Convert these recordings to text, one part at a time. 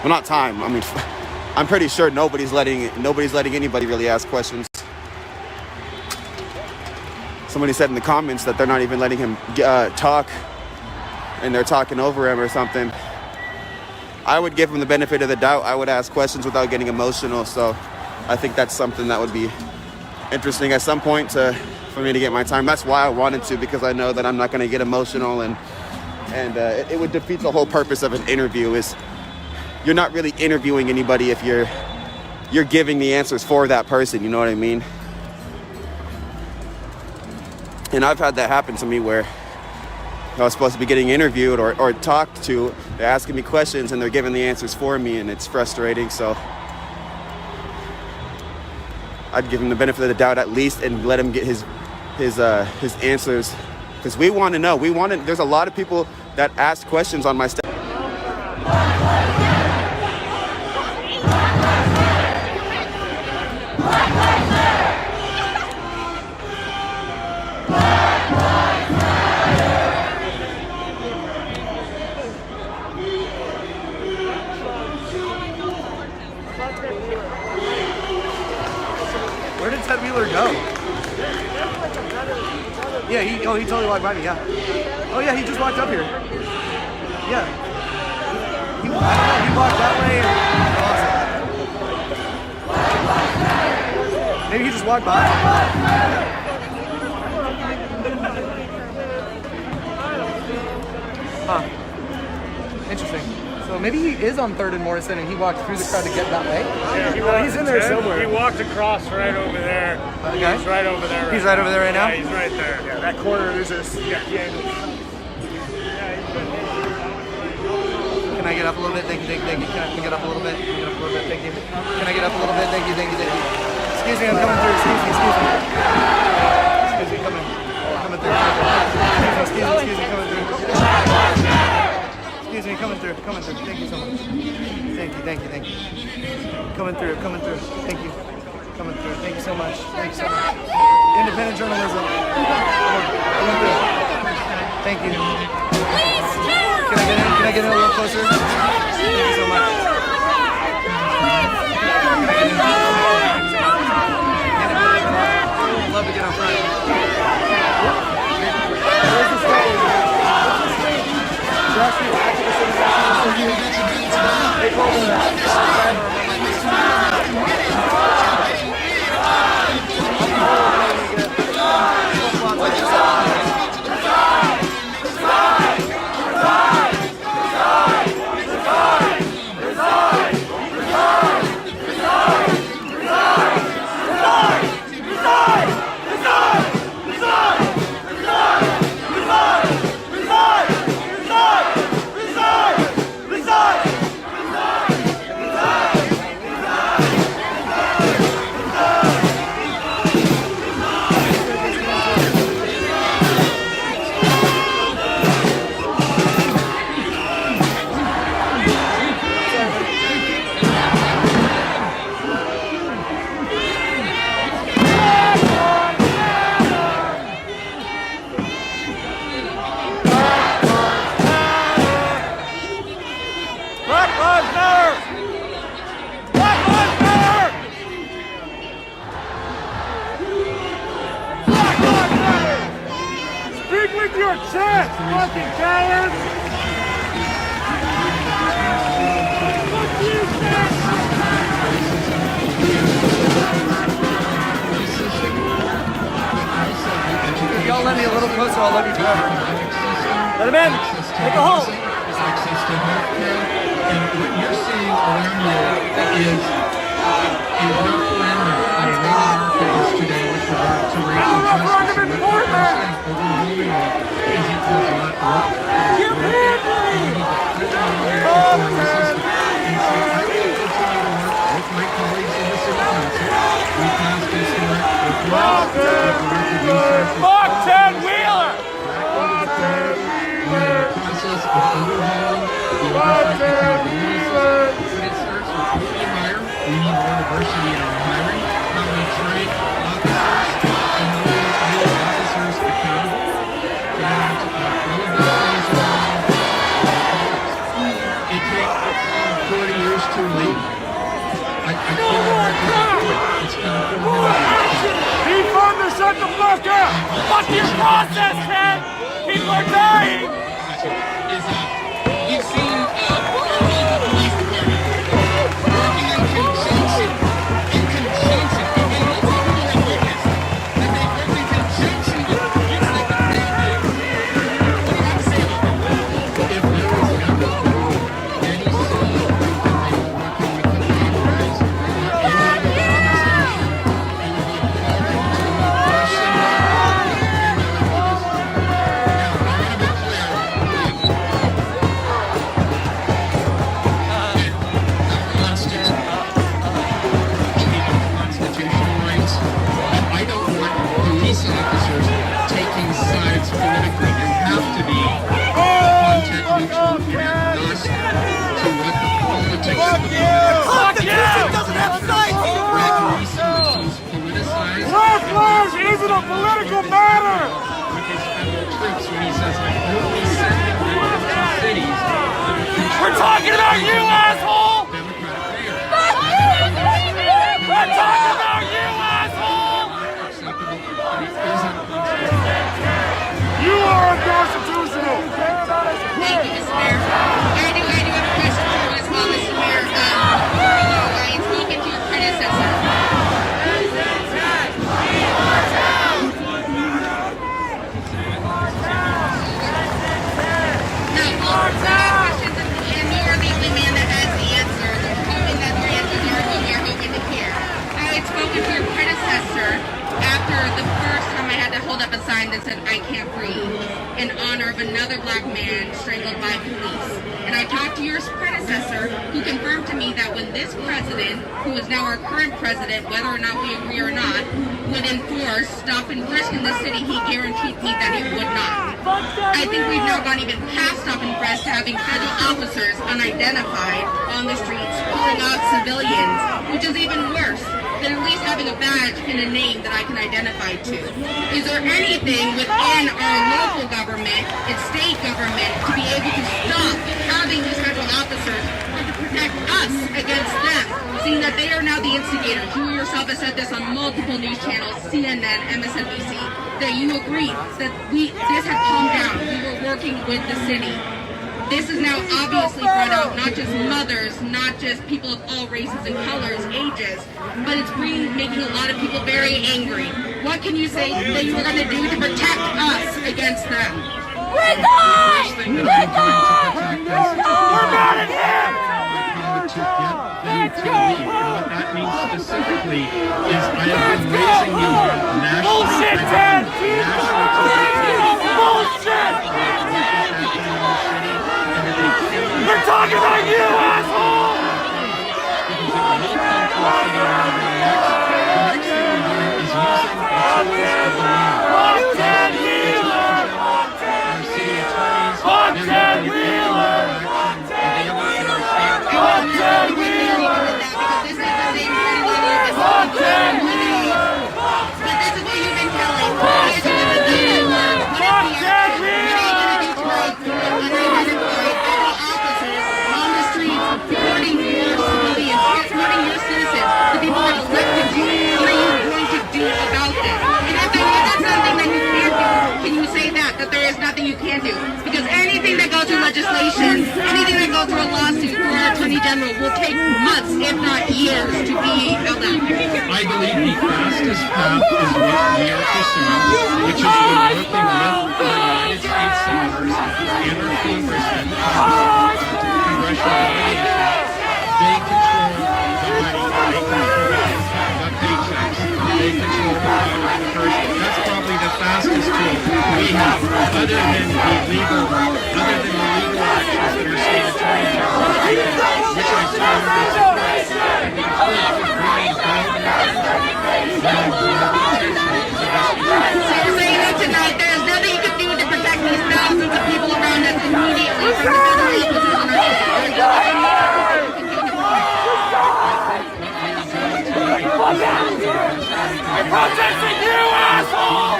Well, not time. I mean, I'm pretty sure nobody's letting anybody really ask questions. Somebody said in the comments that they're not even letting him talk, and they're talking over him or something. I would give him the benefit of the doubt. I would ask questions without getting emotional. So I think that's something that would be interesting at some point for me to get my time. That's why I wanted to, because I know that I'm not going to get emotional, and it would defeat the whole purpose of an interview. Is you're not really interviewing anybody if you're giving the answers for that person. You know what I mean? And I've had that happen to me where I was supposed to be getting interviewed or talked to. They're asking me questions and they're giving the answers for me, and it's frustrating. So I'd give him the benefit of the doubt at least and let him get his answers, because we want to know. There's a lot of people that ask questions on my staff. Where did Ted Wheeler go? Yeah, he totally walked by me, yeah. Oh yeah, he just walked up here. Yeah. I don't know, he walked that way. Maybe he just walked by. Huh. Interesting. So maybe he is on 3rd and Morrison and he walked through the crowd to get that way? Yeah, he's in there somewhere. He walked across right over there. Okay. He's right over there. He's right over there right now? Yeah, he's right there. Yeah, that corner, there's this. Yeah. Can I get up a little bit? Thank you. Can I get up a little bit? Thank you. Can I get up a little bit? Thank you. Excuse me, I'm coming through. Excuse me. Coming through. Excuse me, coming through. Excuse me, coming through. Thank you so much. Thank you. Coming through. Thank you. Coming through. Thank you so much. Independent journalism. Coming through. Thank you. Can I get in a little closer? Thank you so much. I'd love to get up front. Where's the stage? They called it y'all let me a little closer, I'll love you forever. Let him in. Take a hold. Access to healthcare, and what you're seeing around you is not random. I mean, articles today with regard to racial justice, and what people are saying overwhelmingly is it does not work. It is broken, and we need to clearly resist it. And so I will continue to work with my colleagues in the city council. We passed this here with Fuck Ted Wheeler! we're in the process of overhauling the oversight accountability system. But it starts with who we hire. We need more diversity in our hiring. How we train officers and hold officers accountable. And all of those things are all. It take 40 years to leave. I can't argue that point. It's been 400 years. Defund or shut the fuck up! Fuck your process, Ken! People are dying! You've seen our local police department working in conjunction. I mean, lots of people have witnessed that they work in conjunction with the police like the President. What do you have to say about that? If there was ever any sign that they were working with the Congress or any of the opposition, it would be a problem to me personally. Officers taking sides politically. You have to be content neutral and agnostic to what the politics of the Constitution doesn't have sides! politicized. Black lives isn't a political matter! With his federal troops when he says I'm only sending them to two cities. We're talking about you, asshole! We're talking about you, asshole! You are unconstitutional! Thank you, Mr. Mayor. I do have a question for you as well, Mr. Mayor. I had spoken to your predecessor. Now, I have questions, and you are the only man that has the answer. I'm hoping that your answers are what you're hoping to hear. I had spoken to your predecessor after the first time I had to hold up a sign that said, I can't breathe, in honor of another black man strangled by police. And I talked to your predecessor, who confirmed to me that when this president, who is now our current president, whether or not we agree or not, would enforce stop and frisk in the city, he guaranteed me that he would not. I think we've now gone even past stop and frisk to having federal officers unidentified on the streets pulling off civilians, which is even worse than at least having a badge and a name that I can identify to. Is there anything within our local government and state government to be able to stop having these federal officers or to protect us against them, seeing that they are now the instigators? You yourself have said this on multiple news channels, CNN, MSNBC, that you agreed that this had calmed down. We were working with the city. This is now obviously brought out not just mothers, not just people of all races and colors, ages, but it's making a lot of people very angry. What can you say that you were going to do to protect us against them? We're not in here! To get them to leave. And what that means specifically is I have been raising you on national Bullshit, Ted! Bullshit! We're talking about you, asshole! Because it will come to a city around the next thing we're doing is using the tools of the law. Ted Wheeler! Our city attorneys, Fuck they're Ted making Wheeler! Fuck Ted Wheeler! Because this is the same kind of level as Fuck Ted but Wheeler! this is what you've been telling. What is it to do? Fuck Ted Wheeler! On the streets, supporting your civilians, supporting your citizens, the people that elected you. What are you going to do about this? And if that's something that you can't do, can you say that there is nothing you can do? Because anything that goes through legislation, anything that goes through a lawsuit for our Attorney General will take months, if not years, to be held out. I believe the fastest path is what we are pursuing, which is we're working with the United States senators and our congressmen, congressional delegations. They control the money, they control the paychecks, they control the hiring person. That's probably the fastest tool we have, other than the legal actions that our state attorney general has taken, which I strongly support. And the importance of bringing both So you're saying that tonight there's nothing you can do to protect these thousands of people around us immediately from the federal officers in our We're protesting you, asshole!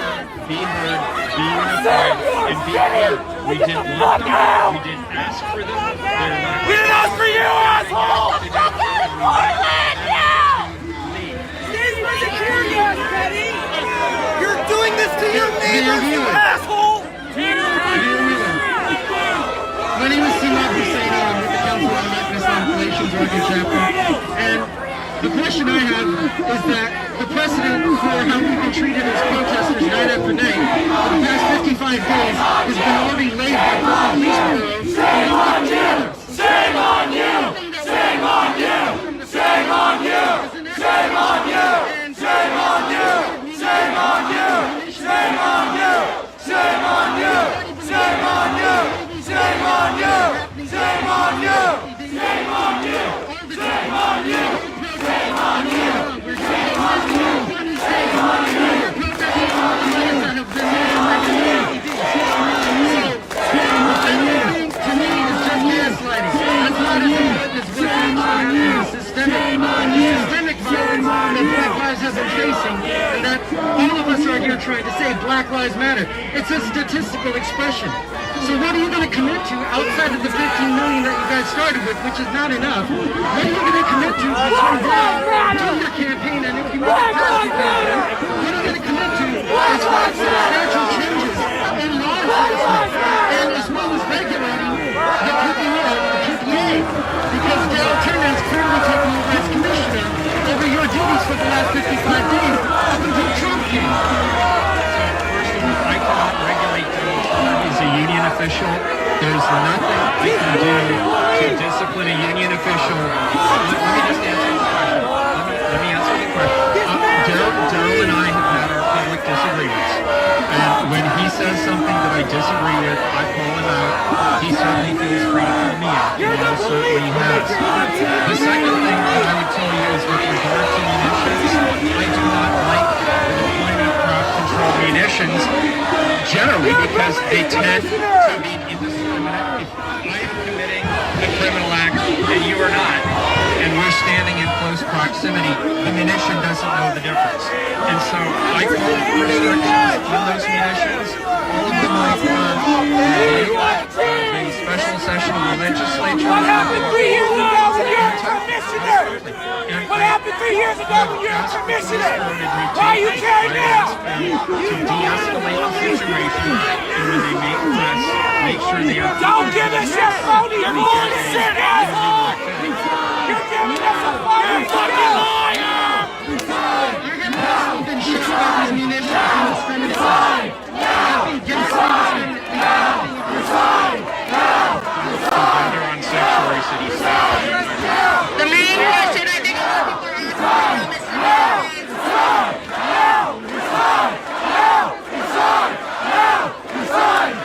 Be heard, be unified, and be clear. We didn't want them, we didn't ask for them, they're not. We did not asshole! My name is Seema Hussein. I'm with the Council on Islam Relations Oregon chapter. And the question I have is that the precedent for how we've been treated as protesters night after night for the past 55 days has been already laid by the police bureau. Shame on you! Shame on you! Shame on you! Shame on you! Shame on you! Shame on you! Shame on you! Shame on you! Shame on you! Shame on you! Shame on you! Shame on you! Shame on you! Shame on you! Shame on you! Shame on you! Shame on you! To me, it's just gaslighting. That's not as important as what's happening in systemic violence that Black Lives have been facing, and that all of us are here trying to say Black Lives Matter. It's a statistical expression. So what are you going to commit to outside of the 15 million that you guys started with, which is not enough? What are you going to commit to between now and your campaign, and if you want to pass your campaign, what are you going to commit to as far as substantial changes in law enforcement, and as well as regulating the PPA? Because Dale Turner is clearly taking over as commissioner over your duties for the last 55 days up until Trump came. I cannot regulate as a union official. There's nothing I can do to discipline a union official. Let me just answer the question. Let me answer the question. Daryl and I have had our public disagreements. And when he says something that I disagree with, I call him out. He certainly feels free to call me out. And most certainly he has. The second thing that I would tell you is with regard to munitions, I do not like the deployment of crowd control munitions generally because they tend to be indiscriminate. If I am committing a criminal act and you are not, and we're standing in close proximity, the munition doesn't know the difference. And so I call for restrictions on those munitions. All of them are for the special session of the legislature. What happened 3 years ago when you were a commissioner? What happened 3 years ago when you were a commissioner? Why you care now? To de-escalate the situation, and when they make threats, make sure they are... Don't give us your phony bullshit, asshole! You're giving us a phony fucking liar! Been shipped out these munitions and spending time. Defender on sanctuary city staff. The main question I think a lot of people are Resign!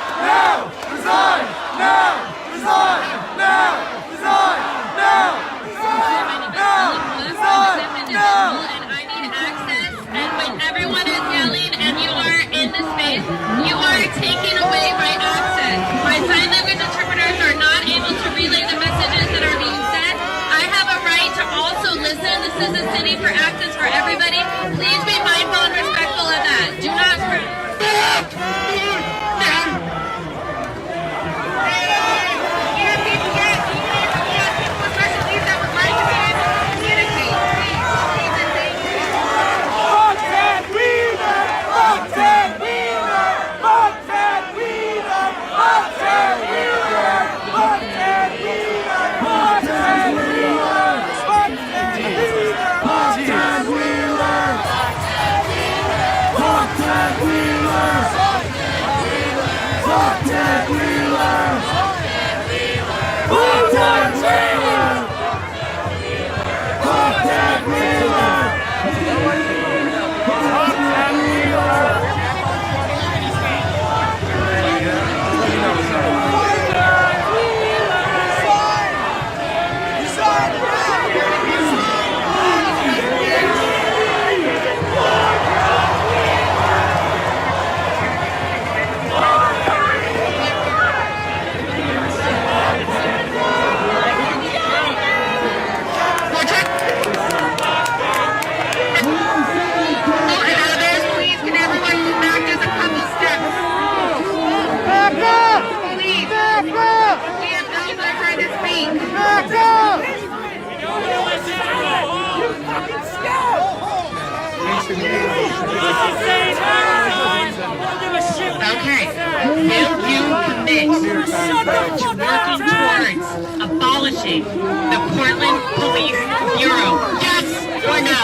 Will you commit to working towards abolishing the Portland Police Bureau? Yes or no?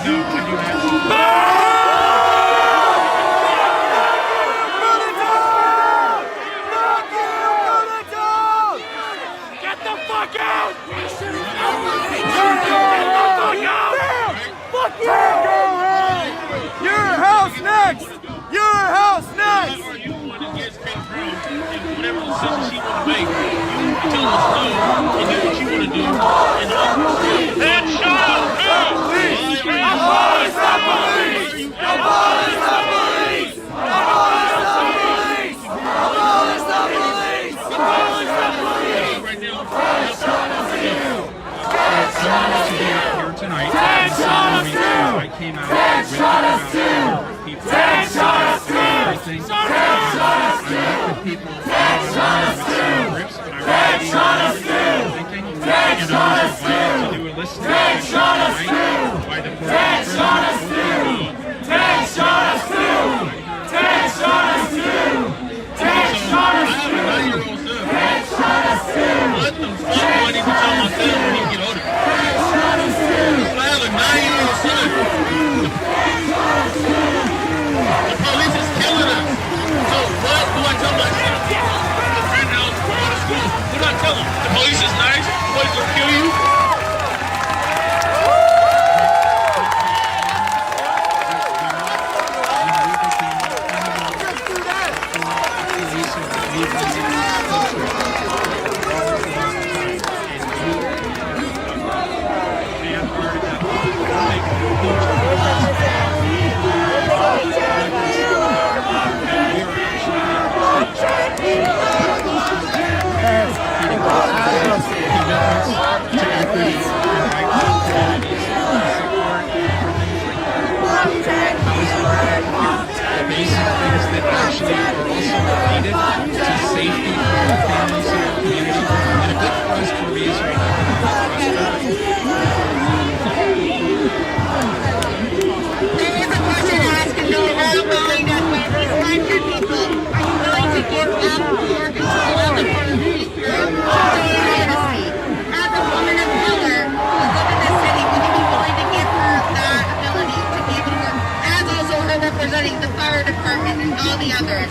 No, I do not. Your house next! Your house next! You the one that gets Kate Brown, and whatever decision she want to make, you tell us no, and do what you want to do, and then shut up! Abolish the police! Abolish the police! Abolish the police! Abolish the police! Abolish the police! Right now, I'm honored to be here tonight. I came out with about people. Everything. I met with people with some groups, but I really thinking, and I was invited to do a listening tonight by the let them fuck money to tell my son when he get older. I have a 9-year-old son. The police is killing us. So what do I tell my son? Right now, go to school. What do I tell him? The police is nice. The police will kill you. Representing the fire department and all the others.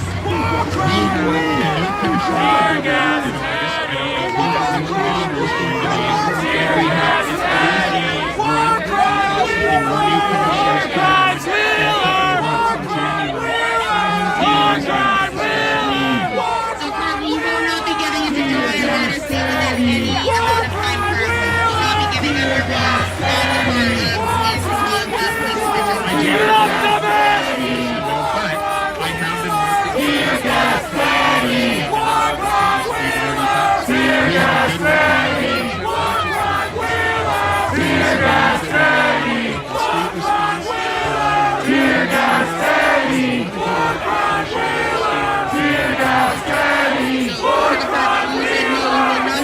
You will not be getting into July Legacy within any amount of time currently. You will not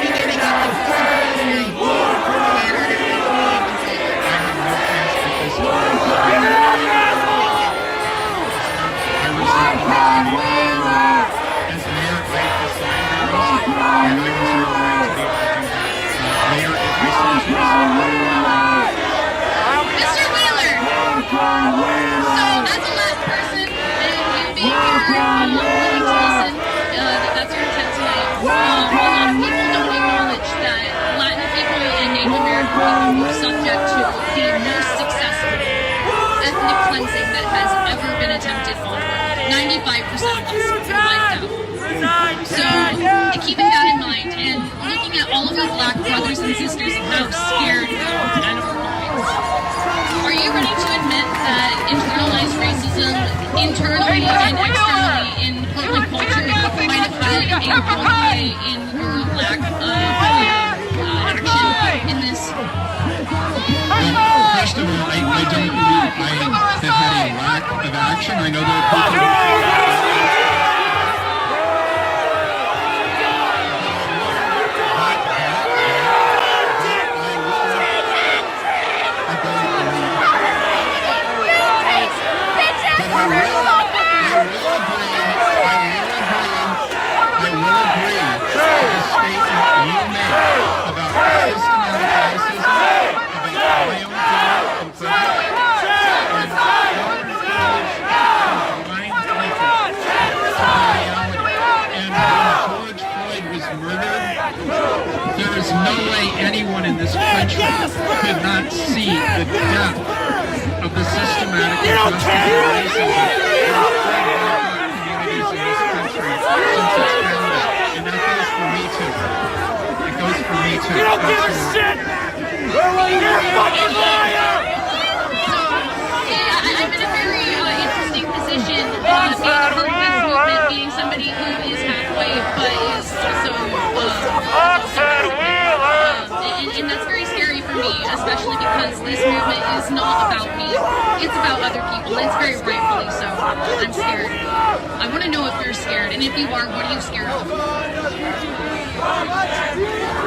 be giving up your vote subject to the most successful ethnic cleansing that has ever been attempted on Earth. 95% of us wiped out. So, keeping that in mind and looking at all of our black brothers and sisters and how scared we are and our minds, are you ready to admit that internalized racism, internally and externally in Portland culture, might have had a role play in your lack of action in this? First of all, I don't believe I have had a lack of action. I know there are people... I way anyone in this country could not see the depth of the systematic injustice and racism communities in this country since its founding. And that goes for me too. It goes for me too. You don't give a shit! You're a fucking liar! I'm in a very interesting position, being a part of this movement, being somebody who is halfway, but is also and that's very scary for me, especially because this movement is not about me. It's about other people. It's very rightfully so. I'm scared. I want to know if you're scared, and if you are, what are you scared of?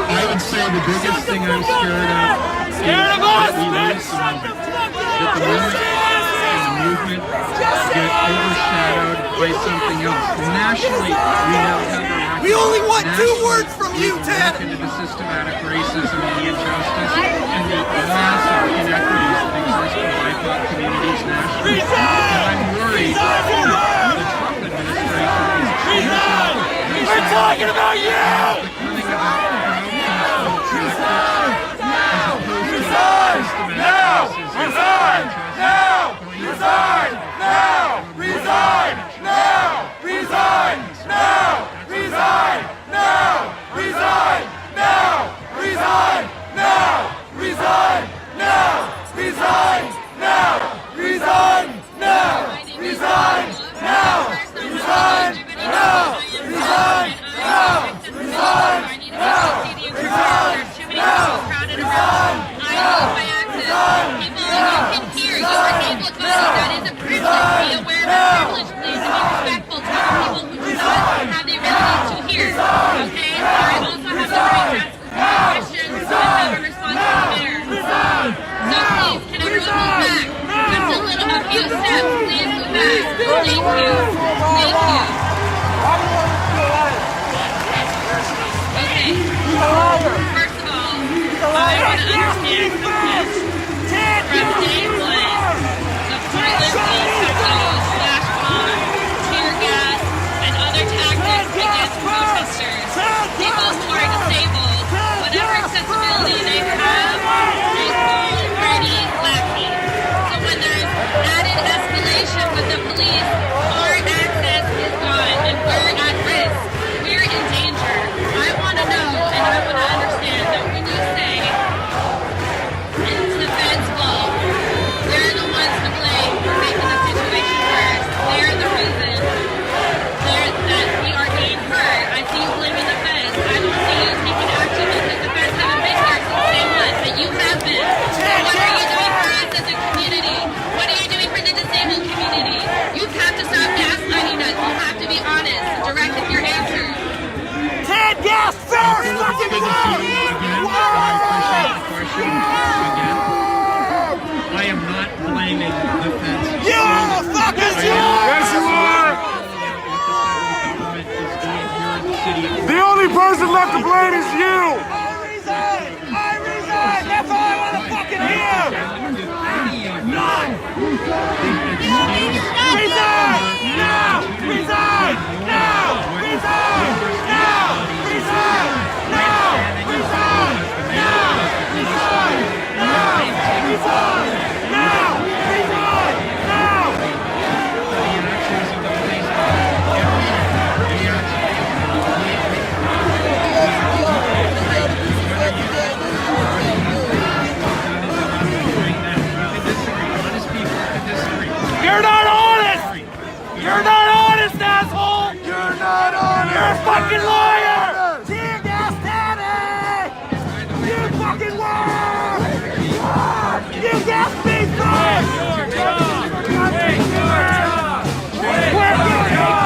I would say the biggest thing I'm scared of is that we lose the movement. That the movement get overshadowed by something else. Nationally, we now have We only want 2 words from you, Ted! into the systematic racism and the injustice and the massive inequities that exist in BIPOC communities nationally. And I'm worried that the Trump administration is changing. We're talking about you! Becoming about crowd control tactics as opposed to systematic racism. Resign! Now! Resign! Now! Resign! Now! Resign! Now! Resign! Now! Resign! Now! Resign! Now! Resign! Now! Resign! Now! Resign! Now! Resign! Now! Resign! Now! Resign! Now! Resign! Now! Resign! Now! I lose my access. People, you can hear, you are able to vote. That is a privilege. Be aware of your privilege, please, and be respectful to other people who do not have the ability to hear. Okay? I also have the right to ask questions and have a response to the mayor. So please, can everyone move back? Just a few steps. Please move back. Thank you. Thank you. Okay. First of all, I want to understand this. From day one, the Portland police have used flash bombs, tear gas, and other tactics against protesters. People who are disabled, whatever accessibility they have, is already lacking. So when there's added escalation with the police, our access is gone and we're at risk. We're in danger. I want to know and I want to understand that when you say it's the feds' fault, they're the ones to blame for making the situation worse. They're the reason that we are being hurt. I see you blaming the feds. I don't see you taking action because the feds haven't been here since day one, but you have been. So what are you doing for us as a community? What are you doing for the disabled community? You have to stop gaslighting us. You have to be honest and direct with your answers. Ted, gas first! Fucking Good to see you again. I appreciate the question again. I am not blaming the feds. You fuckers, you! Yes, you are! What the federal government is doing here in the city. The only person left to blame is you! I resign! I resign! That's all I want to fucking hear! None! Resign! Now! Resign! Now! Resign! Now! Resign! Now! Resign! Now! Resign! Now! Resign! Now! Resign! Now! The actions of the police the You're not honest! You're not honest, asshole! You're not honest! You're a fucking liar! Tear gas daddy! You fucking liar! You gas me first! Quit your job!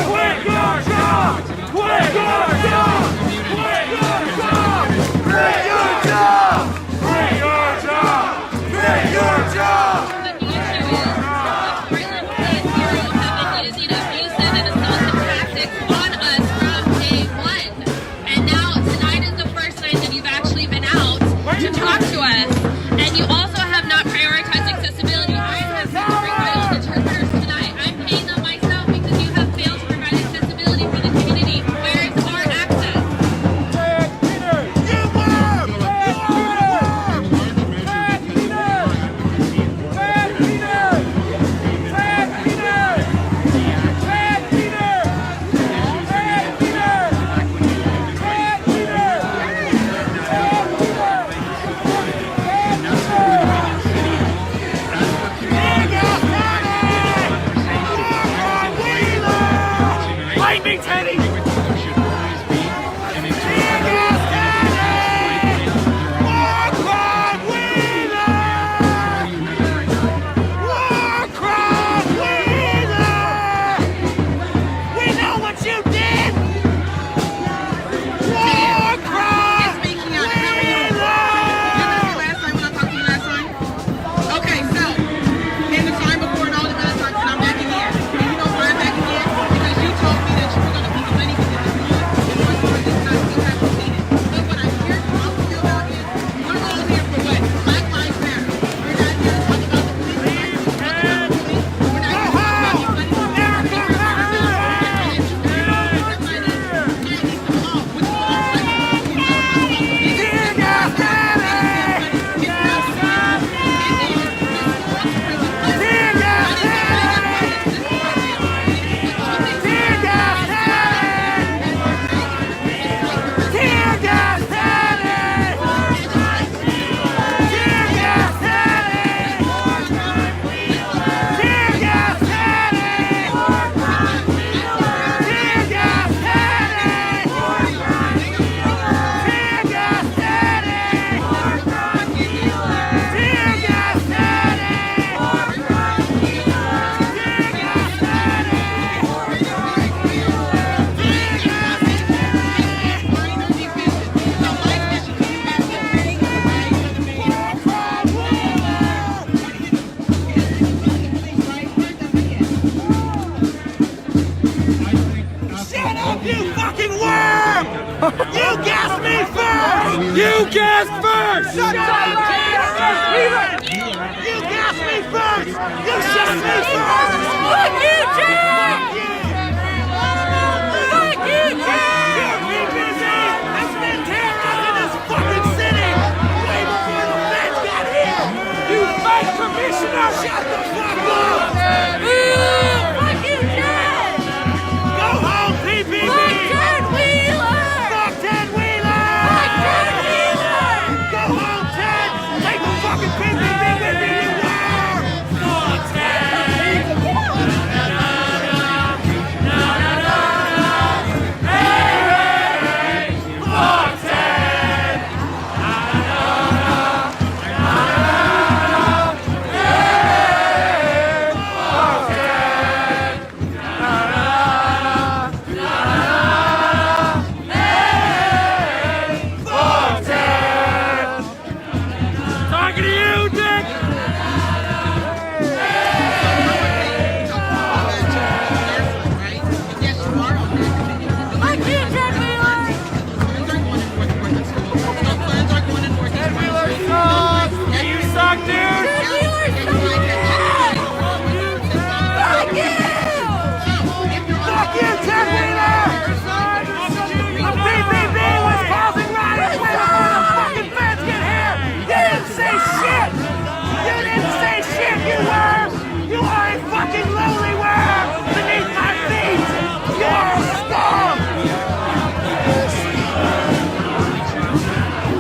Quit your job! Quit your job! Quit your job! Quit your job! Quit your job! Quit your job! Quit your job! Quit your job! But the issue is, the Portland Police Bureau have been using abusive and assaultive tactics on us from day one. And now tonight is the first night that you've actually been out to talk to us. And you also have not prioritized accessibility. You guessed first! Shut up! You guessed me first! You shot me first! Fuck you, Jack! Fuck you, Jack! You're busy! I've been terrorizing this fucking city way before the feds got here! You fake commissioner! Shut the fuck up! Fuck you, Jack! Go home, PPP! Fuck Ted Wheeler! Fuck Ted Wheeler! Fuck Ted Wheeler! Go home, Ted! Take the fucking PPP with you, you whore! Fuck Ted! Fuck Ted! Talking to you, Dick! I can't Ted Wheeler! Ted Wheeler sucks! Yeah, you suck, dude! Ted Wheeler sucks! Fuck you! Fuck you, Ted Wheeler! The PPP was causing riots way before the fucking feds get here! You didn't say shit! You didn't say shit, you worm! You are a fucking lowly worm beneath my feet! You are a scum!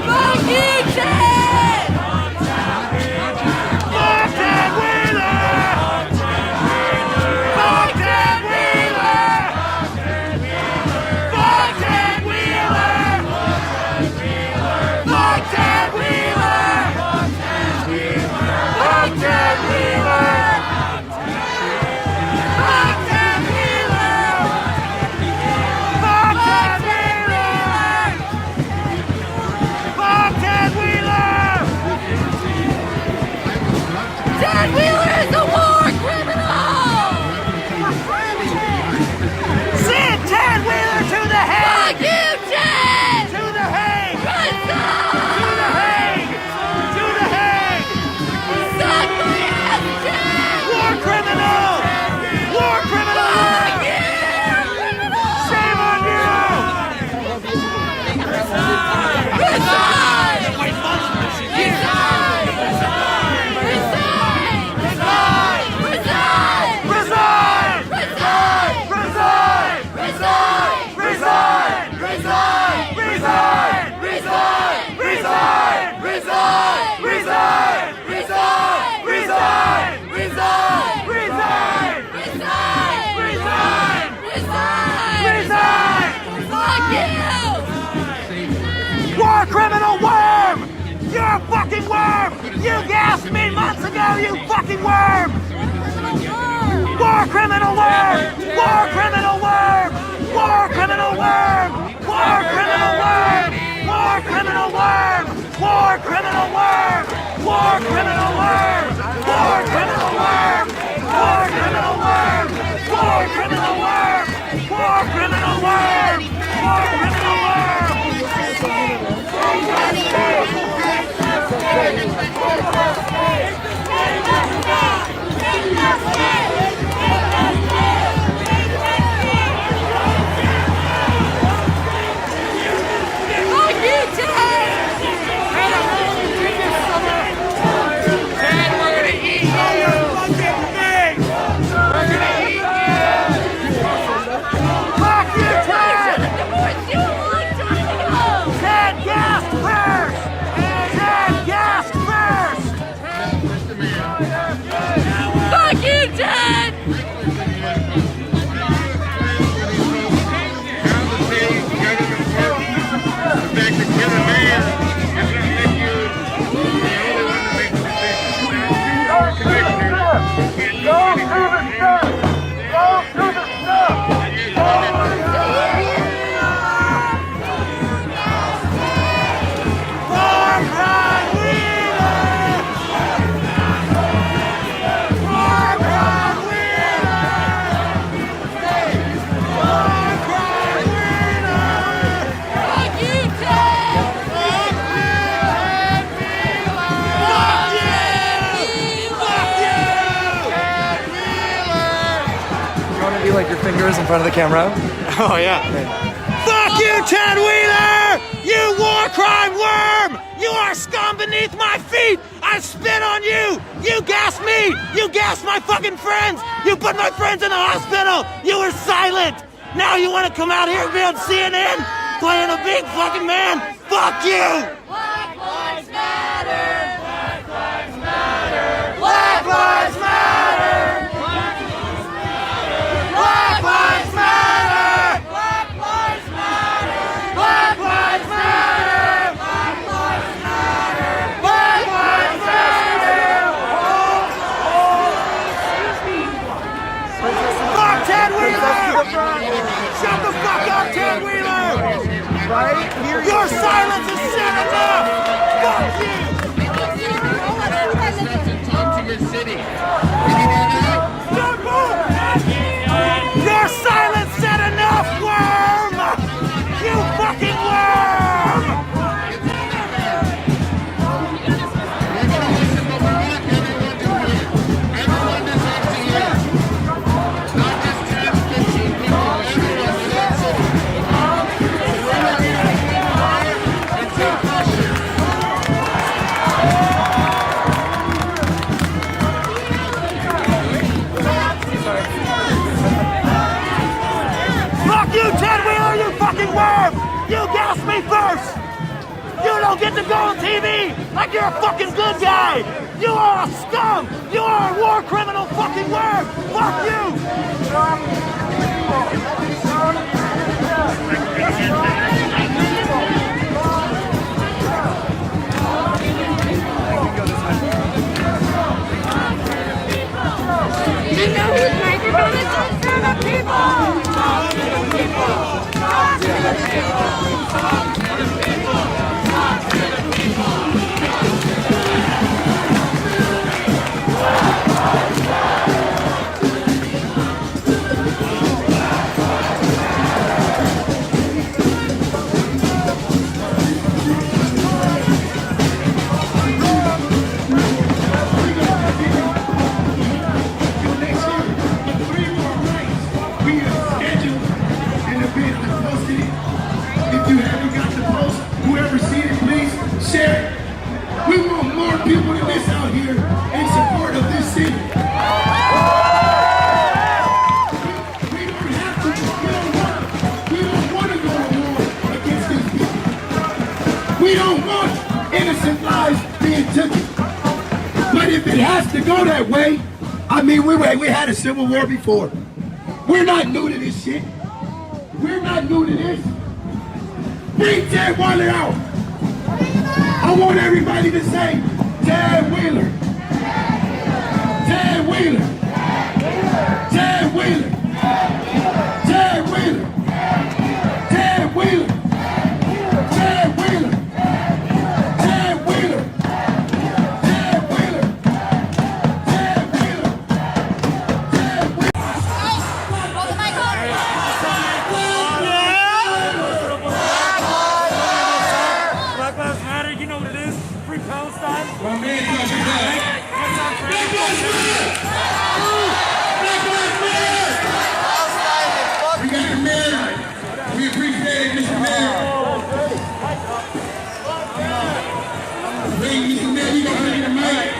Fuck you, Ted! Fuck Ted Wheeler! Fuck Ted Wheeler! Fuck Ted Wheeler! Fuck Ted Wheeler! Fuck Ted Wheeler! Fuck Ted Wheeler! Fuck Ted Wheeler! Fuck Ted Wheeler! Ted Wheeler is a war criminal! Send Ted Wheeler to the Hague! Fuck you, Ted! To the Hague! To the Hague! To the Hague! Suck my ass, Ted! War criminal! War criminal! Fuck you! Shame on you! Resign! Resign! Resign! Resign! Resign! Resign! Resign! Resign! Resign! Resign! Resign! Resign! Resign! Resign! Resign! Resign! Resign! Resign! Resign! Fuck you! War criminal worm! You're a fucking worm! You gassed me months ago, you fucking worm! War criminal worm! War criminal worm! War criminal worm! War criminal worm! War criminal worm! War criminal worm! War criminal worm! War criminal worm! War criminal worm! War criminal worm! War criminal worm! War criminal worm! Fuck you, Ted! like your fingers in front of the camera? Oh yeah. Fuck you, Ted Wheeler! You war crime worm! You are scum beneath my feet! I spit on you! You gassed me! You gassed my fucking friends! You put my friends in the hospital! You were silent! Now you want to come out here and be on CNN playing a big fucking man? Fuck you! Black Lives Matter! Black Lives Matter! Black Lives Matter! Black Lives Matter! Black Lives Matter! Black Lives Matter! Black Lives Matter! Black Lives Matter! Fuck Ted Wheeler! Shut the fuck up, Ted Wheeler! Right here. Your silence is sad enough! Fuck you! Talk to your city. Your silence said enough, worm! You fucking worm! Everyone deserves to hear. Not just 10, 15 people. Everyone deserves to hear. And take pressure. Fuck you, Ted Wheeler, you fucking worm! You gassed me first! You don't get to go on TV like you're a fucking good guy! You are a scum! You are a war criminal fucking worm! Fuck you! You know whose microphone is on for the people? Talk to the people! Talk to the people! Talk to the people! Talk to the people! If you haven't got the post, whoever seen it, please share it. We want more people than this out here in support of this city. We don't have to, we don't want to go to war against these people. We don't want innocent lives being taken. But if it has to go that way, I mean, we had a civil war before. We're not new to this shit. We're not new to this. Bring Ted Wheeler out. I want everybody to say, Ted Wheeler. Ted Wheeler. Ted Wheeler. Ted Wheeler. Ted Wheeler. Ted Wheeler. Ted Wheeler. Ted Wheeler. Ted Wheeler. Ted Wheeler. Black Lives Matter, you know what it is? Free Palestine. My man, Black Lives Matter. We got the mayor. We appreciate it, Mr. Mayor. Bring Mr. Mayor, we gonna bring the mic.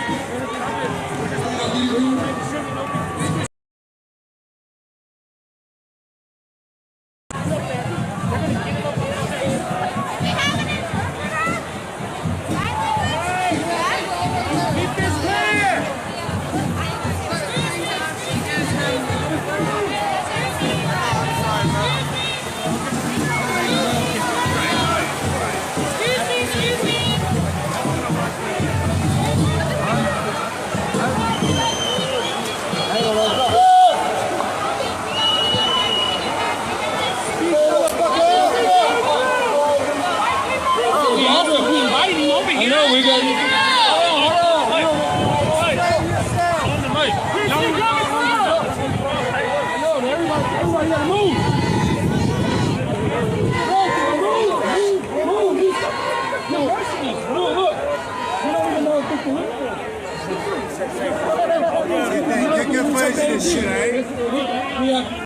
Get good plays in this shit, eh?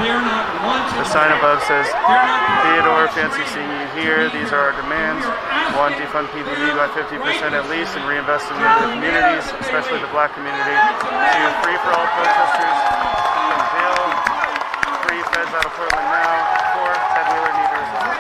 They're not wanted. The sign above says, They're not Theodore, fancy seeing you here. These are our demands. One, defund PVV by 50% at least and reinvest in the communities, especially the black community. Two, free for all protesters from jail. Free feds out of Portland now. Four, Ted Wheeler need to resign.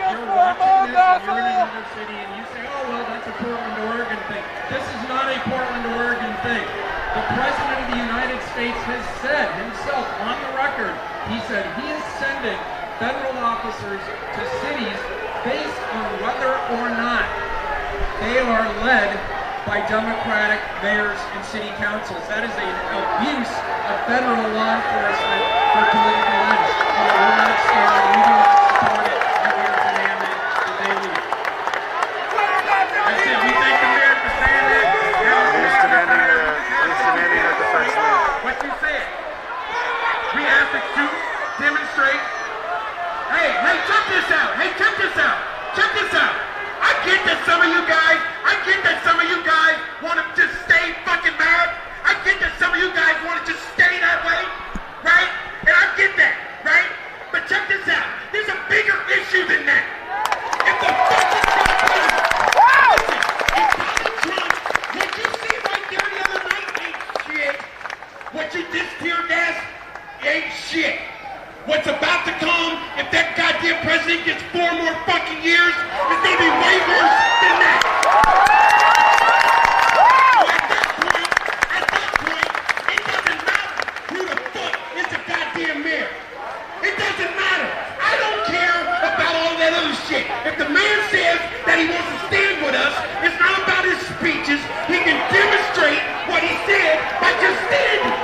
You're watching this and you're in another city and you say, oh, well, that's a Portland, Oregon thing. This is not a Portland, Oregon thing. The President of the United States has said himself on the record, he said he is sending federal officers to cities based on whether or not they are led by Democratic mayors and city councils. That is an abuse of federal law enforcement for political ends. And we will not stand, we do not support it, and we are demanding that they leave. I said, we thank the mayor for saying that. He's demanding that the first leave. What you said. We ask that you demonstrate. Hey, check this out. Check this out. I get that some of you guys want to just stay fucking mad. I get that some of you guys want to just stay that way, right? And I get that, right? But check this out. There's a bigger issue than that. If the fucking Trump, what you see right there the other night ain't shit. What you just tear gas ain't shit. What's about to come, if that goddamn president gets 4 more fucking years, it's gonna be way worse than that. At that point, it doesn't matter who the fuck is the goddamn mayor. It doesn't matter. I don't care about all that other shit. If the man says that he wants to stand with us, it's not about his speeches. He can demonstrate what he said by just standing.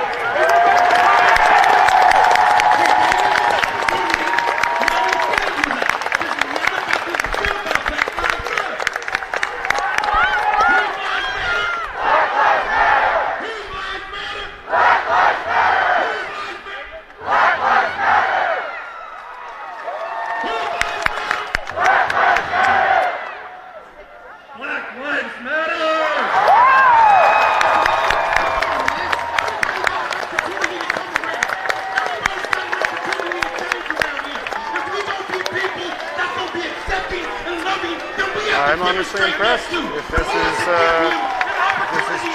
I'm honestly impressed. If this is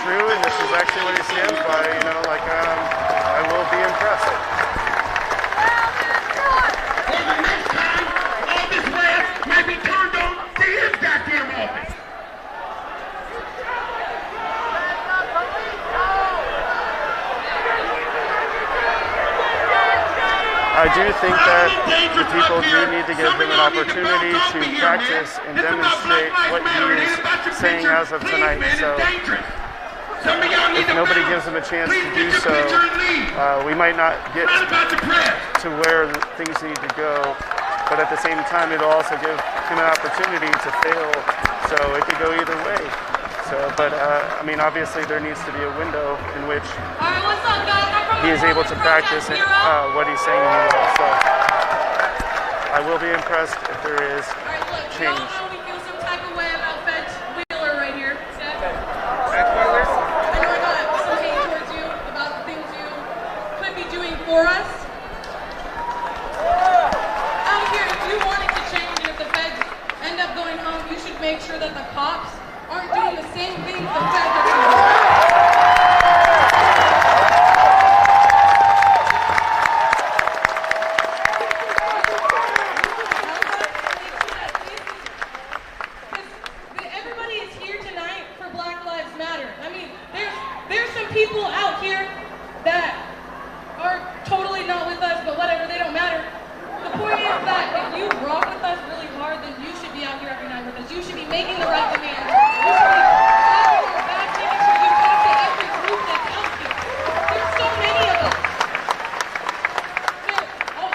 true and this is actually what he stands by, I will be impressed. For the next time, all this wrath might be turned on to his goddamn office. I do think that the people do need to give him an opportunity to practice and demonstrate what he is saying as of tonight. So if nobody gives him a chance to do so, we might not get to where things need to go. But at the same time, it'll also give him an opportunity to fail. So it could go either way. Obviously there needs to be a window in which he is able to practice what he's saying he will. So I will be impressed if there is change. We feel some type of way about Ted Wheeler right here. Ted Wheeler? I know I got some hate towards you about the things you could be doing for us. Out here, if you want it to change and if the feds end up going home, you should make sure that the cops aren't doing the same things the feds are doing. People out here that are totally not with us, but whatever, they don't matter. The point is that if you rock with us really hard, then you should be out here every night with us. You should be making the right demands. You should be having our back, making sure you talk to every group that's out here. There's so many of us.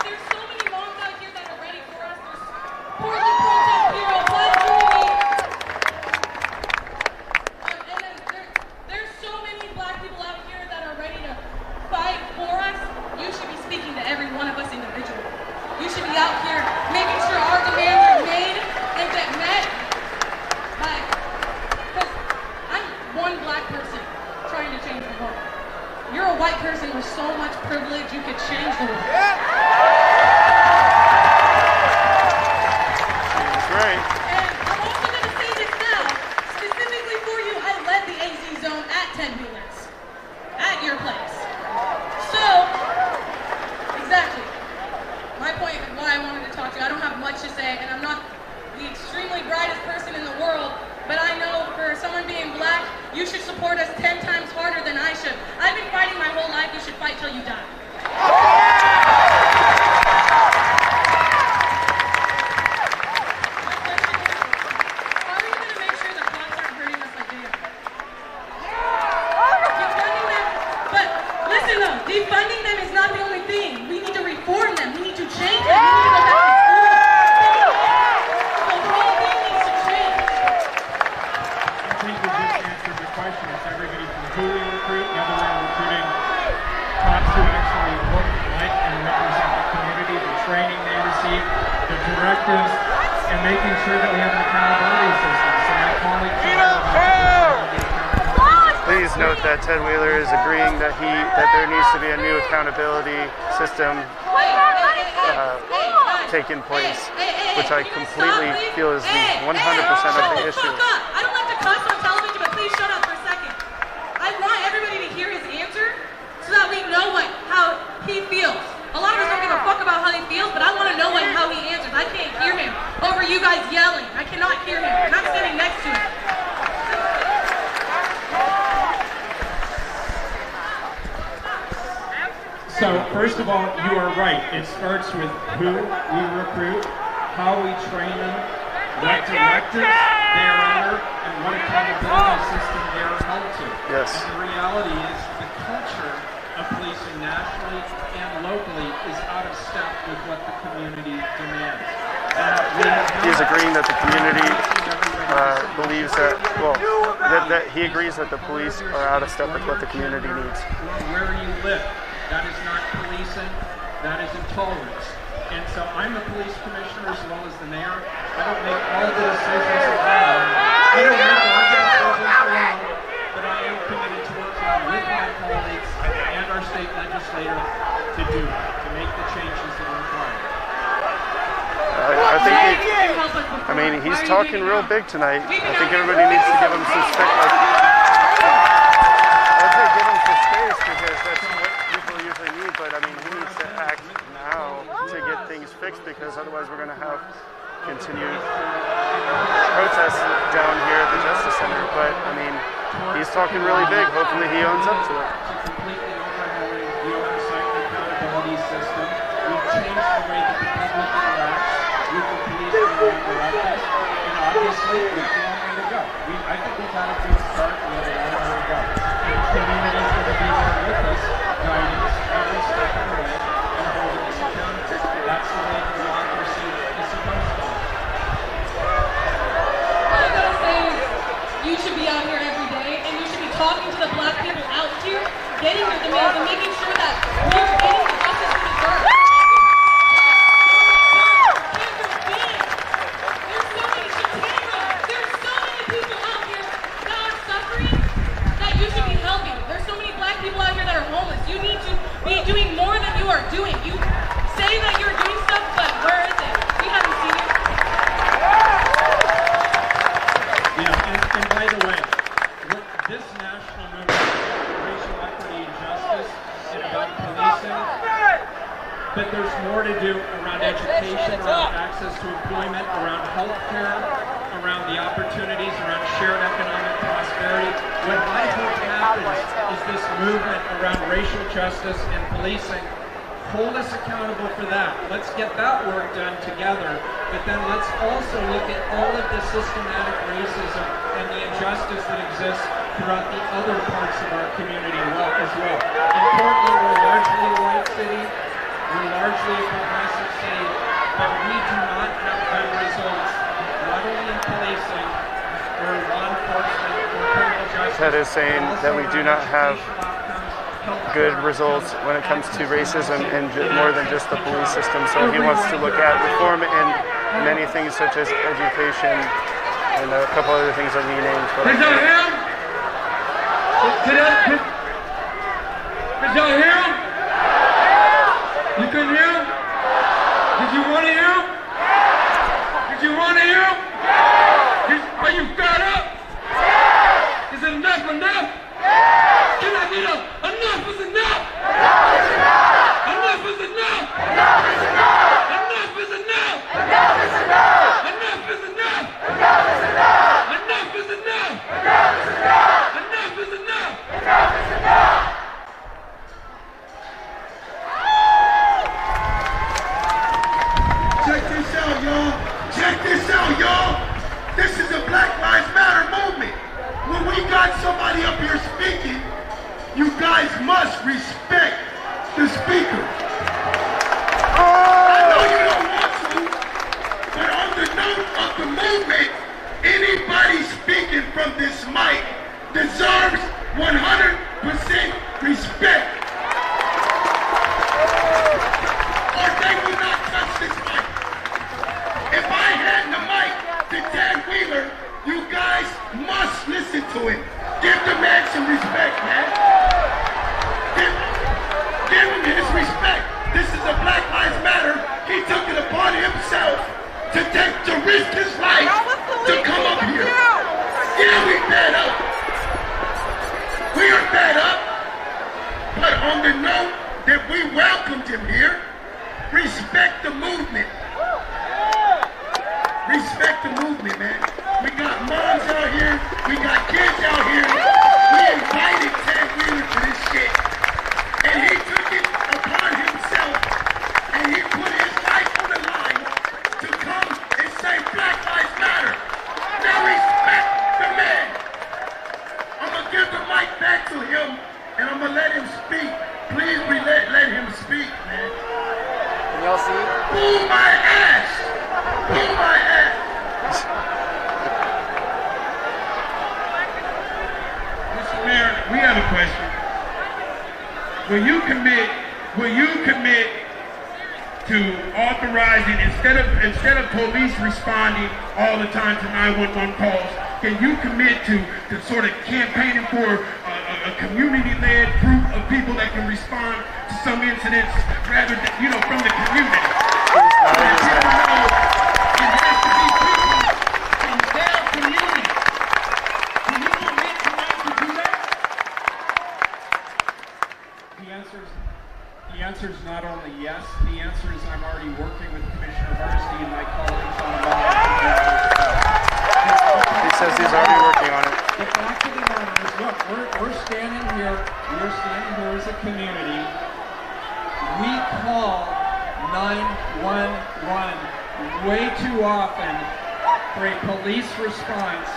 There's so many moms out here that are ready for us. There's Portland Protest Bureau, Blood Unity. There's so many black people out here that are ready to fight for us. You should be speaking to every one of us individually. You should be out here making sure our demands are made and get met by right. And I'm also going to say this now, specifically for you, I led the AZ zone at 10-wheelers, at your place. So, exactly. My point, why I wanted to talk to you, I don't have much to say, and I'm not the extremely brightest person in the world, but I know for someone being black, you should support us 10 times harder than I should. I've been fighting my whole life, you should fight till you die. Defunding them is not the only thing. We need to reform them. We need to change them. We need to go back to school. The whole thing needs to change. I think we just answered your question. It's everybody from who we recruit, the other way recruiting cops who actually look like and represent the community, the training they receive, the directives, and making sure that we have an accountability system. So my colleagues Please note that Ted Wheeler is agreeing that there needs to be a new accountability system taking place, which I completely feel is the 100% of the issue. I don't like to cuss on television, but please shut up for a second. I want everybody to hear his answer so that we know how he feels. A lot of us don't give a fuck about how he feels, but I want to know how he answers. I can't hear him over you guys yelling. I cannot hear him, and I'm sitting next to him. So, first of all, you are right. It starts with who we recruit, how we train them, what directives they are under, and what accountability system they are held to. Yes. And the reality is the culture of policing nationally and locally is out of step with what the community demands. He's agreeing that the community believes that, well, that he agrees that the police are out of step with what the community needs. Where you live. That is not policing, that is intolerance. And so I'm the police commissioner as well as the mayor. I don't make all the decisions alone. I don't make all the decisions alone, but I am committed to working with my colleagues and our state legislator to do it, to make the changes that are required. I think he's talking real big tonight. I think everybody needs to give him some space. I'd say give him some space because that's what people usually need, but he needs to act now to get things fixed because otherwise we're going to have continued protests down here at the Justice Center. But he's talking really big. Hopefully he owns up to it. Completely overhauling the oversight and accountability system. We've changed the way that the public interacts with the police and directives, and obviously we have a long way to go. I think we've had a good start. We have a long way to go. And the community is going to be there with us, guiding us every step of the way and holding us accountable. That's the way democracy is supposed to be. All I gotta say is you should be out here every day, and you should be talking to the black people out here, getting their demands and making sure that we're getting the justice we deserve. People out here that are homeless. You need to be doing more than you are doing. You say that you're doing stuff, but where is it? We haven't seen it. Yeah, and by the way, this national movement, racial equity and justice, and about policing, but there's more to do around education, around access to employment, around health care, around the opportunities, around shared economic prosperity. What I hope happens is this movement around racial justice and policing. Hold us accountable for that. Let's get that work done together, but then let's also look at all of the systematic racism and the injustice that exists throughout the other parts of our community as well. In Portland, we're largely a white city. We're largely a progressive city, but we do not have good results, not only in policing or law enforcement or criminal justice. Ted is saying that we do not have good results when it comes to racism in more than just the police system. So he wants to look at reform in many things such as education and a couple other things that we named. Is that him? Is that him? You couldn't hear him? Did you want to hear him? Did you want to hear him? movement, anybody speaking from this mic deserves 100% respect. Or they will not touch this mic. If I hand the mic to Ted Wheeler, you guys must listen to him. Give the man some respect, man. Give him his respect. This is a Black Lives Matter. He took it upon himself to risk his life to come up here. Yeah, we fed up. We are fed up. But on the note that we welcomed him here, respect the movement. Respect the movement, man. We got moms out here. We got kids out here. We invited Ted Wheeler to this shit. And he took it upon himself. And he put his life on the line to come and say Black Lives Matter. Now respect the man. I'm going to give the mic back to him. And I'm going to let him speak. Please let him speak, man. Can y'all see? Boo my ass! Boo my ass! Mr. Mayor, we have a question. Will you commit to authorizing, instead of police responding all the time to 911 calls, can you commit to sort of campaigning for a community-led group of people that can respond to some incidents rather than, from the community? It has to be people from their community. Can you commit tonight to do that? The answer is not only yes, the answer is I'm already working with Commissioner Hardesty and my colleagues on He says he's already working on it. The fact of the matter is, look, we're standing here as a community. We call 911 way too often for a police response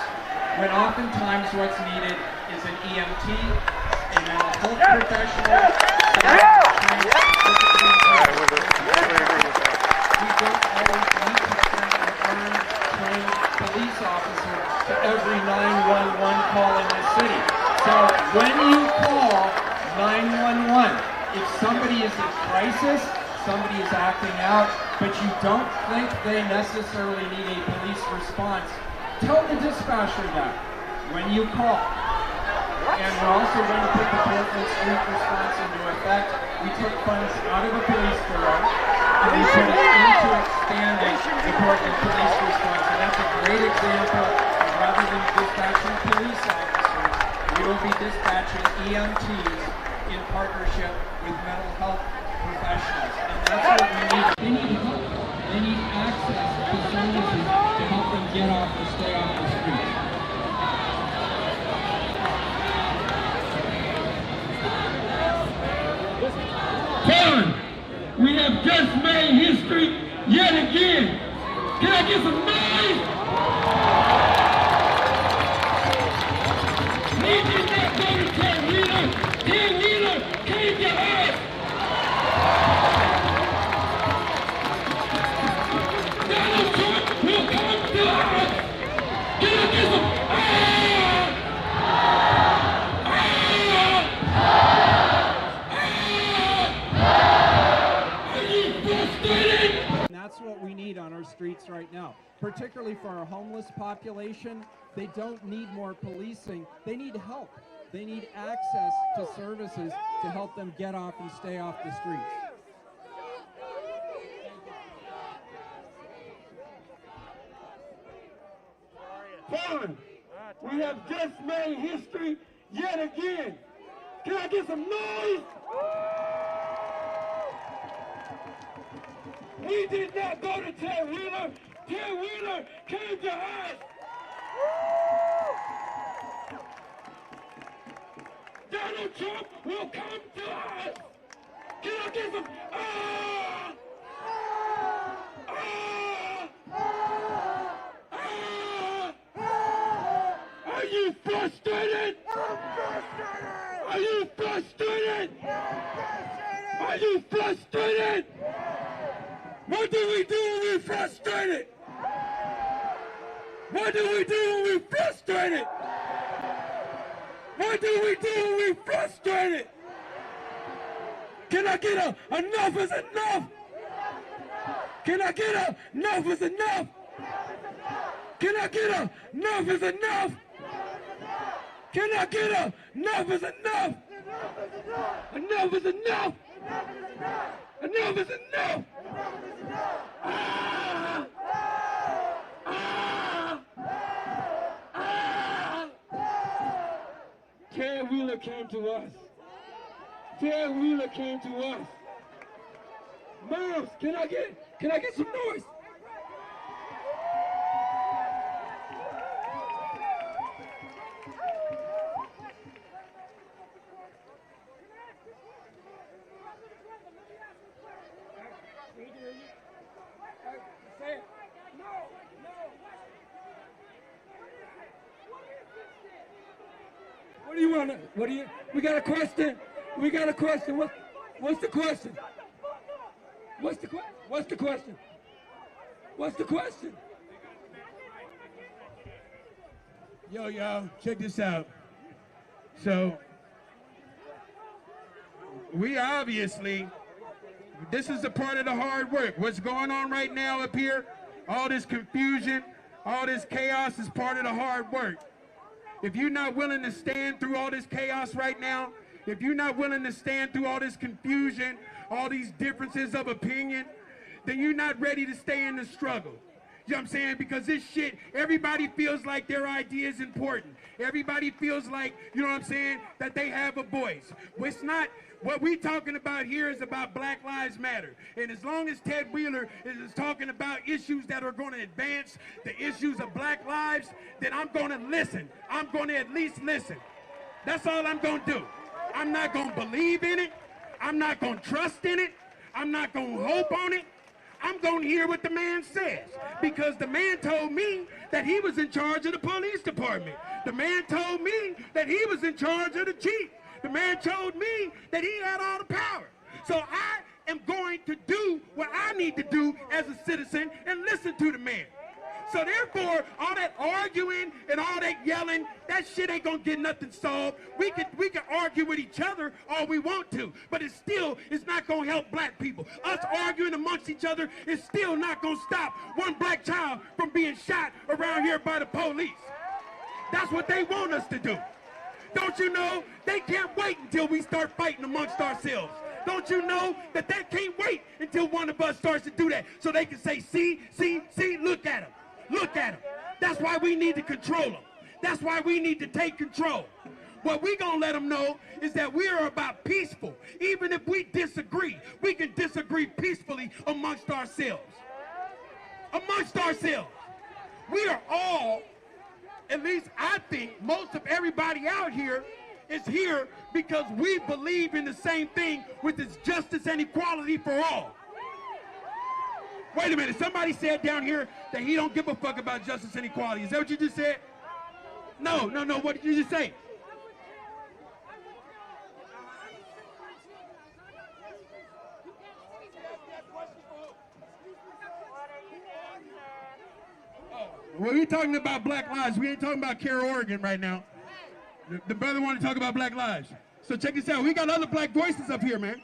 when oftentimes what's needed is an EMT, a mental health professional. We don't always need to send an armed, trained police officer to every 911 call in this city. So when you call 911, if somebody is in crisis, somebody is acting out, but you don't think they necessarily need a police response, tell the dispatcher that when you call. And we're also going to put the Portland Street response into effect. We took funds out of the police bureau and we put it into expanding the Portland police response. And that's a great example of, rather than dispatching police officers, we will be dispatching EMTs in partnership with mental health professionals. And that's what we need. They need help. They need access to services to help them get off or stay off the streets. Karen, we have just made history yet again. Can I get some noise? We did not go to Ted Wheeler. Ted Wheeler came to us. Donald Trump will come to us. Can I get some? That's what we need on our streets right now, particularly for our homeless population. They don't need more policing. They need help. They need access to services to help them get off and stay off the streets. Fine. We have just made history yet again. Can I get some noise? We did not go to Ted Wheeler. Ted Wheeler came to us. Donald Trump will come to us. Can I get some? Are you frustrated? I'm frustrated. Are you frustrated? Are you frustrated? What do we do when we're frustrated? What do we do when we're frustrated? What do we do when we're frustrated? Can I get a enough is enough? Can I get a enough is enough? Can I get a enough is enough? Can I get a enough is enough? Enough is enough. Enough is enough. Ah! Ah! Ah! Ted Wheeler came to us. Ted Wheeler came to us. Moms, can I get some noise? What do you want? What do you? We got a question. We got a question. What's the question? What's the question? What's the question? What's the question? Yo, check this out. So, we obviously, this is a part of the hard work. What's going on right now up here, all this confusion, all this chaos is part of the hard work. If you're not willing to stand through all this chaos right now, if you're not willing to stand through all this confusion, all these differences of opinion, then you're not ready to stay in the struggle. You know what I'm saying? Because this shit, everybody feels like their idea is important. Everybody feels like, you know what I'm saying, that they have a voice. Well, it's not, what we talking about here is about Black Lives Matter. And as long as Ted Wheeler is talking about issues that are going to advance the issues of black lives, then I'm going to listen. I'm going to at least listen. That's all I'm going to do. I'm not going to believe in it. I'm not going to trust in it. I'm not going to hope on it. I'm going to hear what the man says, because the man told me that he was in charge of the police department. The man told me that he was in charge of the chief. The man told me that he had all the power. So I am going to do what I need to do as a citizen and listen to the man. So therefore, all that arguing and all that yelling, that shit ain't gonna get nothing solved. We can argue with each other all we want to, but it's not gonna help black people. Us arguing amongst each other is still not gonna stop one black child from being shot around here by the police. That's what they want us to do. Don't you know? They can't wait until we start fighting amongst ourselves. Don't you know that they can't wait until one of us starts to do that so they can say, see, look at him. Look at them. That's why we need to control them. That's why we need to take control. What we gonna let them know is that we are about peaceful. Even if we disagree, we can disagree peacefully amongst ourselves. Amongst ourselves. We are all, at least I think, most of everybody out here is here because we believe in the same thing, which is justice and equality for all. Wait a minute, somebody said down here that he don't give a fuck about justice and equality. Is that what you just said? No, what did you just say? Well, we're talking about black lives. We ain't talking about Carroll, Oregon right now. The brother wanted to talk about black lives. So check this out. We got other black voices up here, man.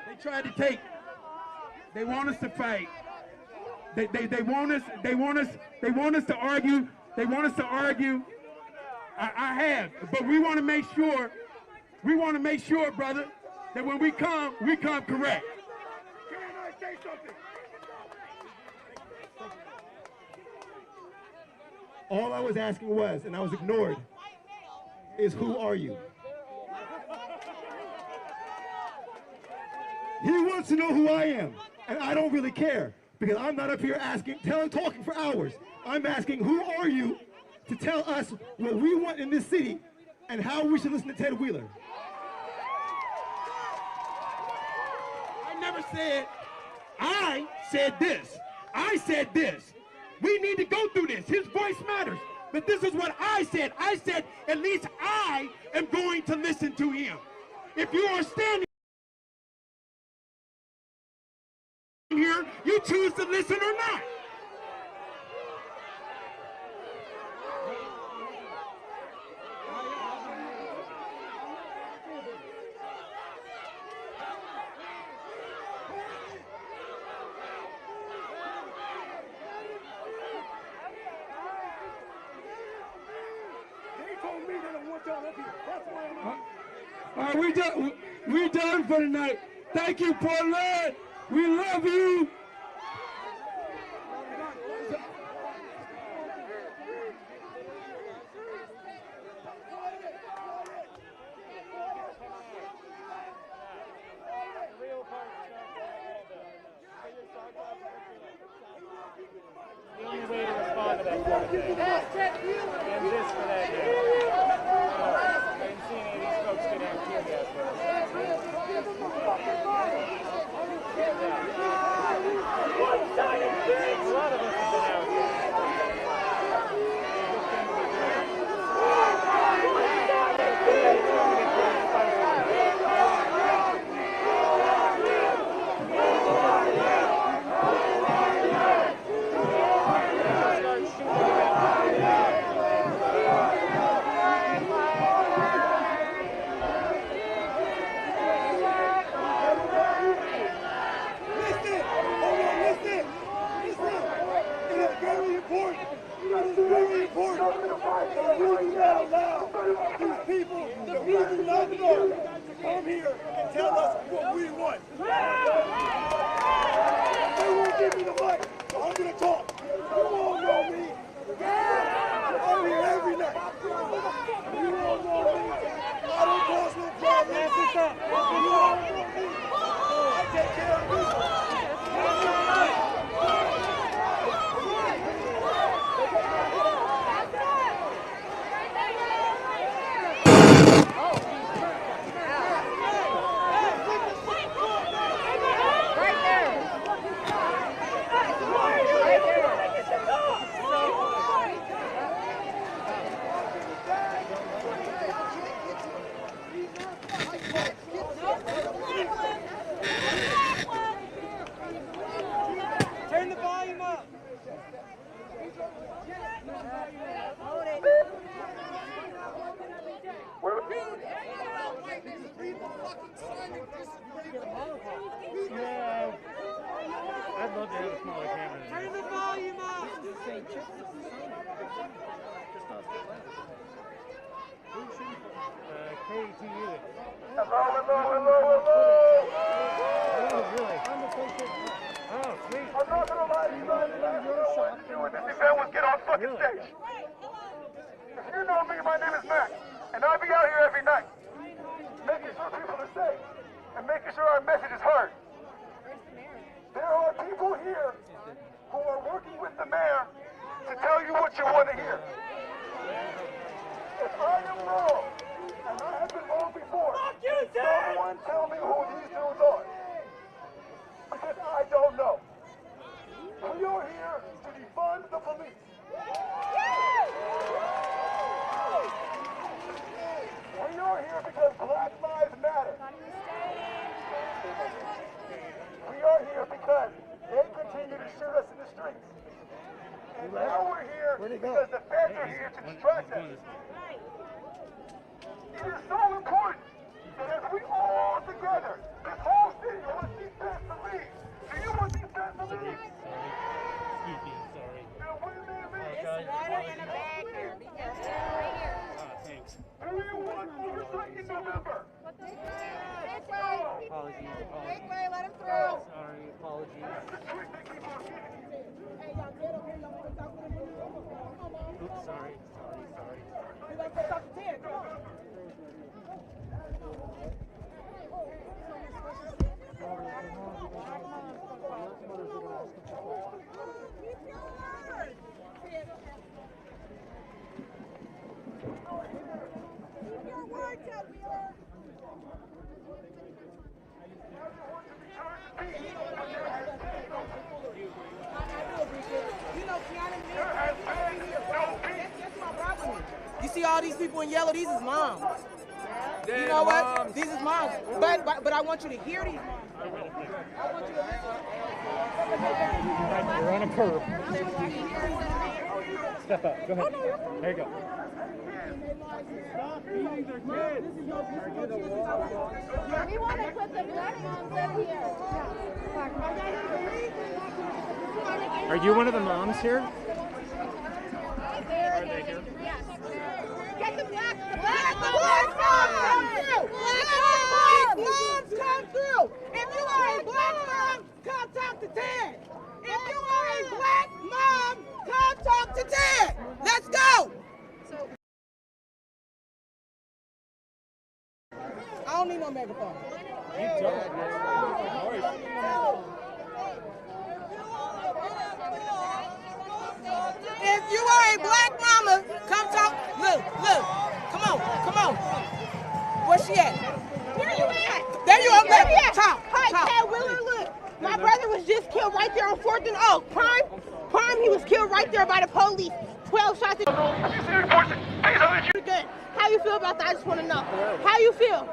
They tried to take. They want us to fight. They want us to argue. They want us to argue. I have, but we want to make sure. We want to make sure, brother, that when we come correct. Can I say something? All I was asking was, and I was ignored, is who are you? He wants to know who I am, and I don't really care. Because I'm not up here talking for hours. I'm asking, who are you to tell us what we want in this city and how we should listen to Ted Wheeler? I never said, I said this. I said this. We need to go through this. His voice matters. But this is what I said. I said, at least I am going to listen to him. If you are standing here, you choose to listen or not. All right, we done for tonight. Thank you, Portland. We love you. The only way to respond to that sort of thing is this for that day. I didn't see any of these folks get out tear gas with us. A lot of us have been out here. Come here and tell us what we want. They won't give me the mic, so I'm going to talk. You all know me. I'm here every night. You all know me. I don't cause no problems. You all know me. I take care of business. Turn the volume up. Yeah. I'd love to have a smaller camera. Turn the volume up. KTU. Hello. Oh, really? Oh, sweet. I'm not going to lie to you guys. What to do with this event was get on fucking stage. If you know me, my name is Mac, and I'll be out here every night, making sure people are safe and making sure our message is heard. There are people here who are working with the mayor to tell you what you want to hear. If I am wrong, and I have been wrong before, someone tell me who these dudes are. Because I don't know. We are here to defund the police. We are here because Black Lives Matter. We are here because they continue to shoot us in the streets. And now we're here because the feds are here to distract us. It is so important that as we all together, this whole city wants these feds to leave. Do you want these feds to leave? Excuse me, sorry. Now what do they mean? It's water in a bag here. Be careful. Right here. Thanks. Do you want oversight in November? This way. Apologies. This way, let him through. Sorry, apologies. Oops, sorry. We like to talk to 10, come on. Come on. see all these people in yellow? These is moms. You know what? These is moms. But I want you to hear these moms. I want you to listen. You're on a curve. Step up. Go ahead. There you go. Stop beating their kids. We want to put the black moms up here. Are you one of the moms here? Are they here? Yes. Get the black moms come through. Black moms come through. If you are a black mom, come talk to Ted. If you are a black mom, come talk to Ted. Let's go. I don't need no megaphone. You don't. If you are a black mama, come talk. Look. Come on. Where's she at? Where you at? There you are. Where you at? Talk. Ted Wheeler, look. My brother was just killed right there on 4th and Oak. Prime, he was killed right there by the police. 12 shots. Good. How you feel about that? I just want to know. How you feel?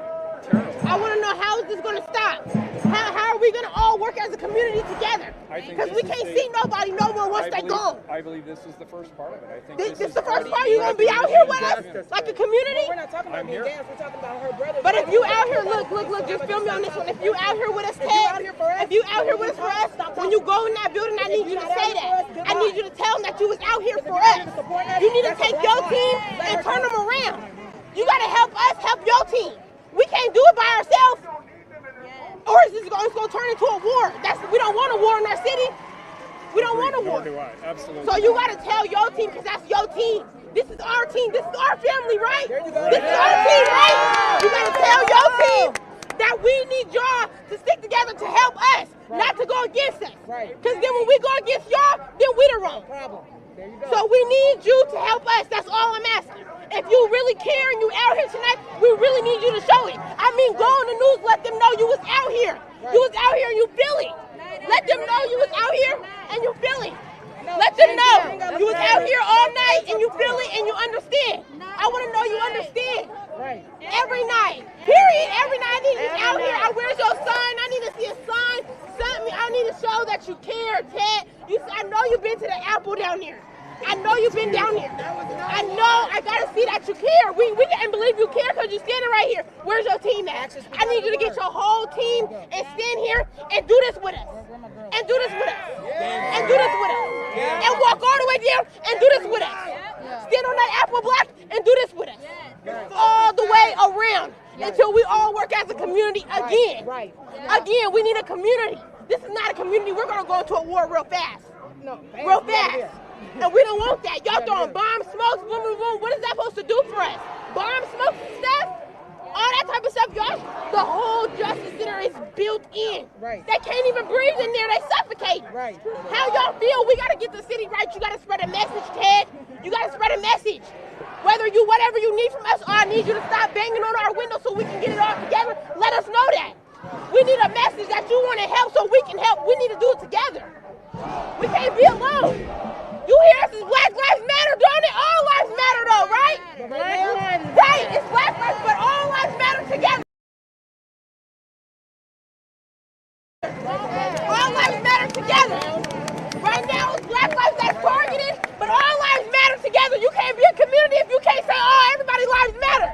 I want to know, how is this going to stop? How are we going to all work as a community together? Because we can't see nobody no more once they go. I believe this is the first part of it. I think this is the first part. You going to be out here with us like a community? We're not talking about being dance. We're talking about her brother. But if you out here, look, just film me on this one. If you out here with us, Ted, if you out here with us for us, when you go in that building, I need you to say that. I need you to tell them that you was out here for us. You need to take your team and turn them around. You got to help us help your team. We can't do it by ourselves, or it's going to turn into a war. We don't want a war in our city. We don't want a war. Nor do I. Absolutely. So you got to tell your team, because that's your team. This is our team. This is our family, right? This is our team, right? You got to tell your team that we need y'all to stick together to help us, not to go against us. Because then when we go against y'all, then we the wrong. So we need you to help us. That's all I'm asking. If you really care and you out here tonight, we really need you to show it. I mean, go on the news, let them know you was out here. You was out here and you feel it. Let them know you was out here and you feel it. Let them know you was out here all night and you feel it and you understand. I want to know you understand. Every night. Period. Every night I need you out here. Where's your sign? I need to see a sign. I need to show that you care, Ted. I know you've been to the Apple down there. I know you've been down here. I know. I gotta see that you care. We can't believe you care because you're standing right here. Where's your team at? I need you to get your whole team and stand here and do this with us. And do this with us. And do this with us. And walk all the way down and do this with us. Stand on that Apple block and do this with us. All the way around until we all work as a community again. Again, we need a community. This is not a community. We're gonna go into a war real fast. Real fast. And we don't want that. Y'all throwing bombs, smokes, boom, boom, boom. What is that supposed to do for us? Bomb, smoke, stuff? All that type of stuff, y'all. The whole Justice Center is built in. They can't even breathe in there. They suffocate. How y'all feel? We got to get the city right. You got to spread a message, Ted. You got to spread a message. Whatever you need from us, I need you to stop banging on our window so we can get it all together. Let us know that. We need a message that you want to help so we can help. We need to do it together. We can't be alone. You hear us? It's Black Lives Matter, don't it? All lives matter though, right? Right, it's Black Lives, but all lives matter together. All lives matter together. Right now it's Black Lives that's targeted, but all lives matter together. You can't be a community if you can't say, oh, everybody's lives matter.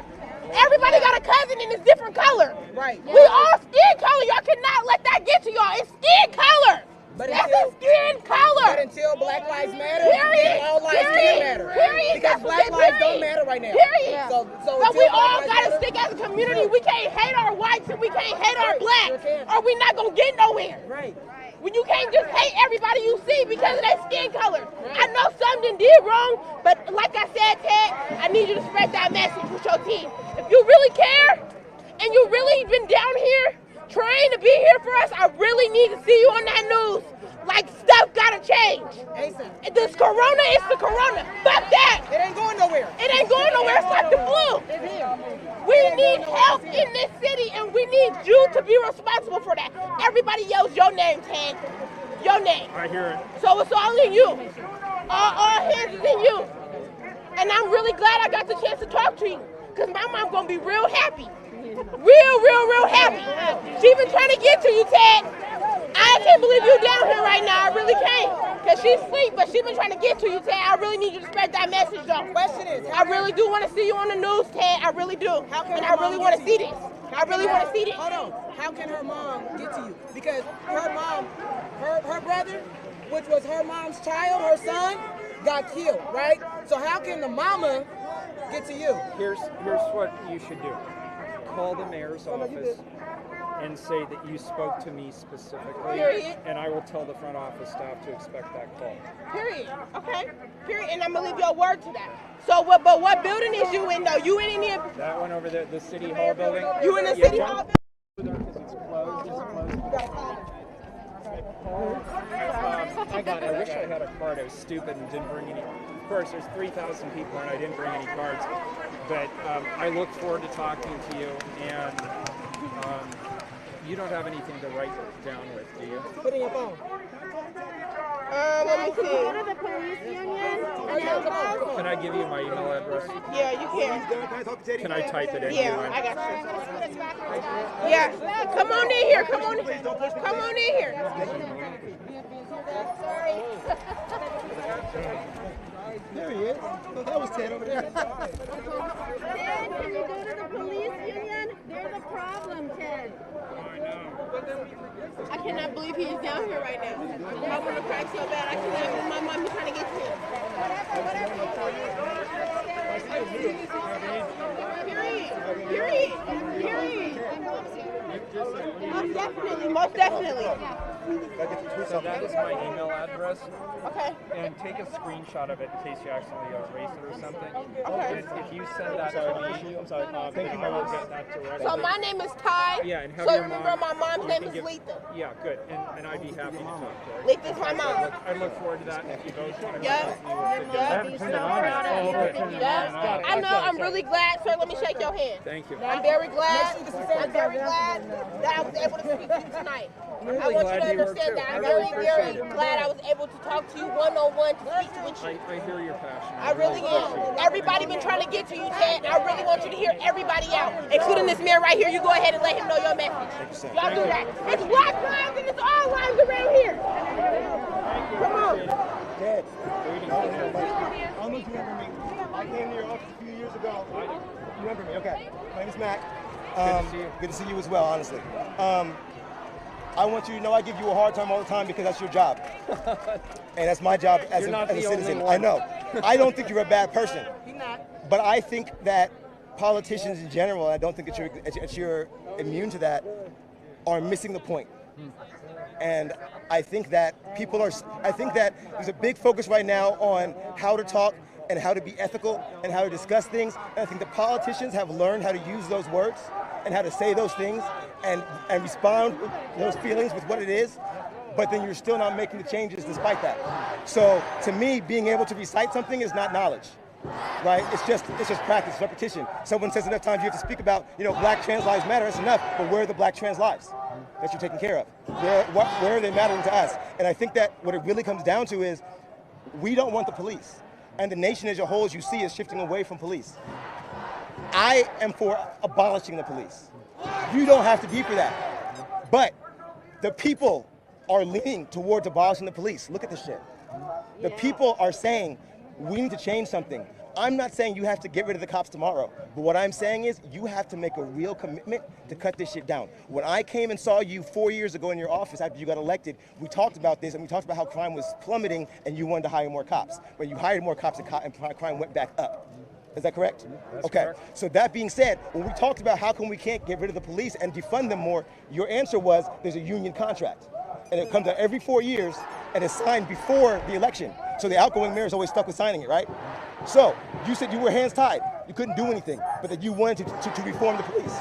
Everybody got a cousin in this different color. We all skin color. Y'all cannot let that get to y'all. It's skin color. That's a skin color. But until Black Lives Matter, period. All lives do matter. Period. Because Black lives don't matter right now. Period. So but we all got to stick as a community. We can't hate our whites and we can't hate our blacks, or we're not going to get nowhere. When you can't just hate everybody you see because of their skin color. I know something did wrong, but like I said, Ted, I need you to spread that message with your team. If you really care and you really been down here trying to be here for us, I really need to see you on that news. Like, stuff gotta change. This corona is the corona. Fuck that. It ain't going nowhere. It ain't going nowhere. It's like the flu. We need help in this city, and we need you to be responsible for that. Everybody yells your name, Ted. Your name. I hear it. So it's all in you. All hands is in you. And I'm really glad I got the chance to talk to you, because my mom's going to be real happy. Real happy. She been trying to get to you, Ted. I can't believe you down here right now. I really can't. Because she's asleep, but she's been trying to get to you, Ted. I really need you to spread that message, though. Question is, I really do want to see you on the news, Ted. I really do. And I really want to see this. I really want to see this. Hold on. How can her mom get to you? Because her mom, her brother, which was her mom's child, her son, got killed, right? So how can the mama get to you? Here's what you should do. Call the mayor's office and say that you spoke to me specifically. Period. And I will tell the front office staff to expect that call. Period. Okay. Period. And I'm gonna leave your word to that. So what? But what building is you in though? You in any of That one over there, the city hall building. You in the city hall building? Because it's closed. I got it. I wish I had a card. I was stupid and didn't bring any. Of course, there's 3,000 people and I didn't bring any cards. But I look forward to talking to you. And you don't have anything to write down with, do you? Put in your phone. Let me see. Go to the police union. Can I give you my email address? Yeah, you can. Can I type it in? Yeah, I got you. Yeah, come on in here. Come on in here. Sorry. There he is. That was Ted over there. Ted, can you go to the police union? There's a problem, Ted. I cannot believe he is down here right now. I want to cry so bad. I cannot. My mom is trying to get to him. Period. Most definitely. So that is my email address. Okay. And take a screenshot of it in case you accidentally erase it or something. Okay. If you send that to me, I will get that directly. So my name is Ty. Yeah, and have so your remember mom, my mom's name is give, Letha. Yeah, good. And I'd be happy to talk to her. Letha's my mom. I look forward to that. And if you both want to Yep. Yep. I know. I'm really glad, sir. Let me shake your hand. Thank you. I'm very glad. I'm very glad that I was able to speak to you tonight. I want you to understand that. I'm very glad I was able to talk to you one-on-one to speak with you. I hear your passion. I really am. Everybody been trying to get to you, Ted. I really want you to hear everybody out, including this man right here. You go ahead and let him know your message. Y'all do that. It's black lives and it's all lives around here. Come on. Ted. I don't know if you remember me. I came to your office a few years ago. You remember me? Okay. My name is Mac. Good to see you as well, honestly. I want you to know I give you a hard time all the time because that's your job. And that's my job as a citizen. I know. I don't think you're a bad person. But I think that politicians in general, and I don't think that you're immune to that, are missing the point. And I think that I think that there's a big focus right now on how to talk and how to be ethical and how to discuss things. And I think the politicians have learned how to use those words and how to say those things and respond with those feelings with what it is, but then you're still not making the changes despite that. So to me, being able to recite something is not knowledge, right? It's just practice, repetition. Someone says enough times you have to speak about, black trans lives matter, it's enough, but where are the black trans lives that you're taking care of? Where are they mattering to us? And I think that what it really comes down to is we don't want the police. And the nation as a whole, as you see, is shifting away from police. I am for abolishing the police. You don't have to be for that. But the people are leaning towards abolishing the police. Look at this shit. The people are saying, we need to change something. I'm not saying you have to get rid of the cops tomorrow, but what I'm saying is you have to make a real commitment to cut this shit down. When I came and saw you 4 years ago in your office after you got elected, we talked about this and we talked about how crime was plummeting and you wanted to hire more cops. When you hired more cops and crime went back up. Is that correct? That's okay. correct. So that being said, when we talked about how come we can't get rid of the police and defund them more, your answer was there's a union contract. And it comes out every 4 years and it's signed before the election. So the outgoing mayor is always stuck with signing it, right? So you said you were hands tied. You couldn't do anything, but that you wanted to reform the police.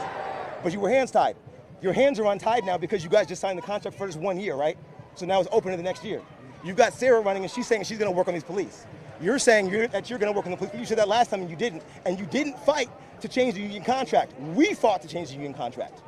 But you were hands tied. Your hands are untied now because you guys just signed the contract for this 1 year, right? So now it's open to the next year. You've got Sarah running and she's saying she's gonna work on these police. You're saying that you're gonna work on the police, but you said that last time and you didn't. And you didn't fight to change the union contract. We fought to change the union contract.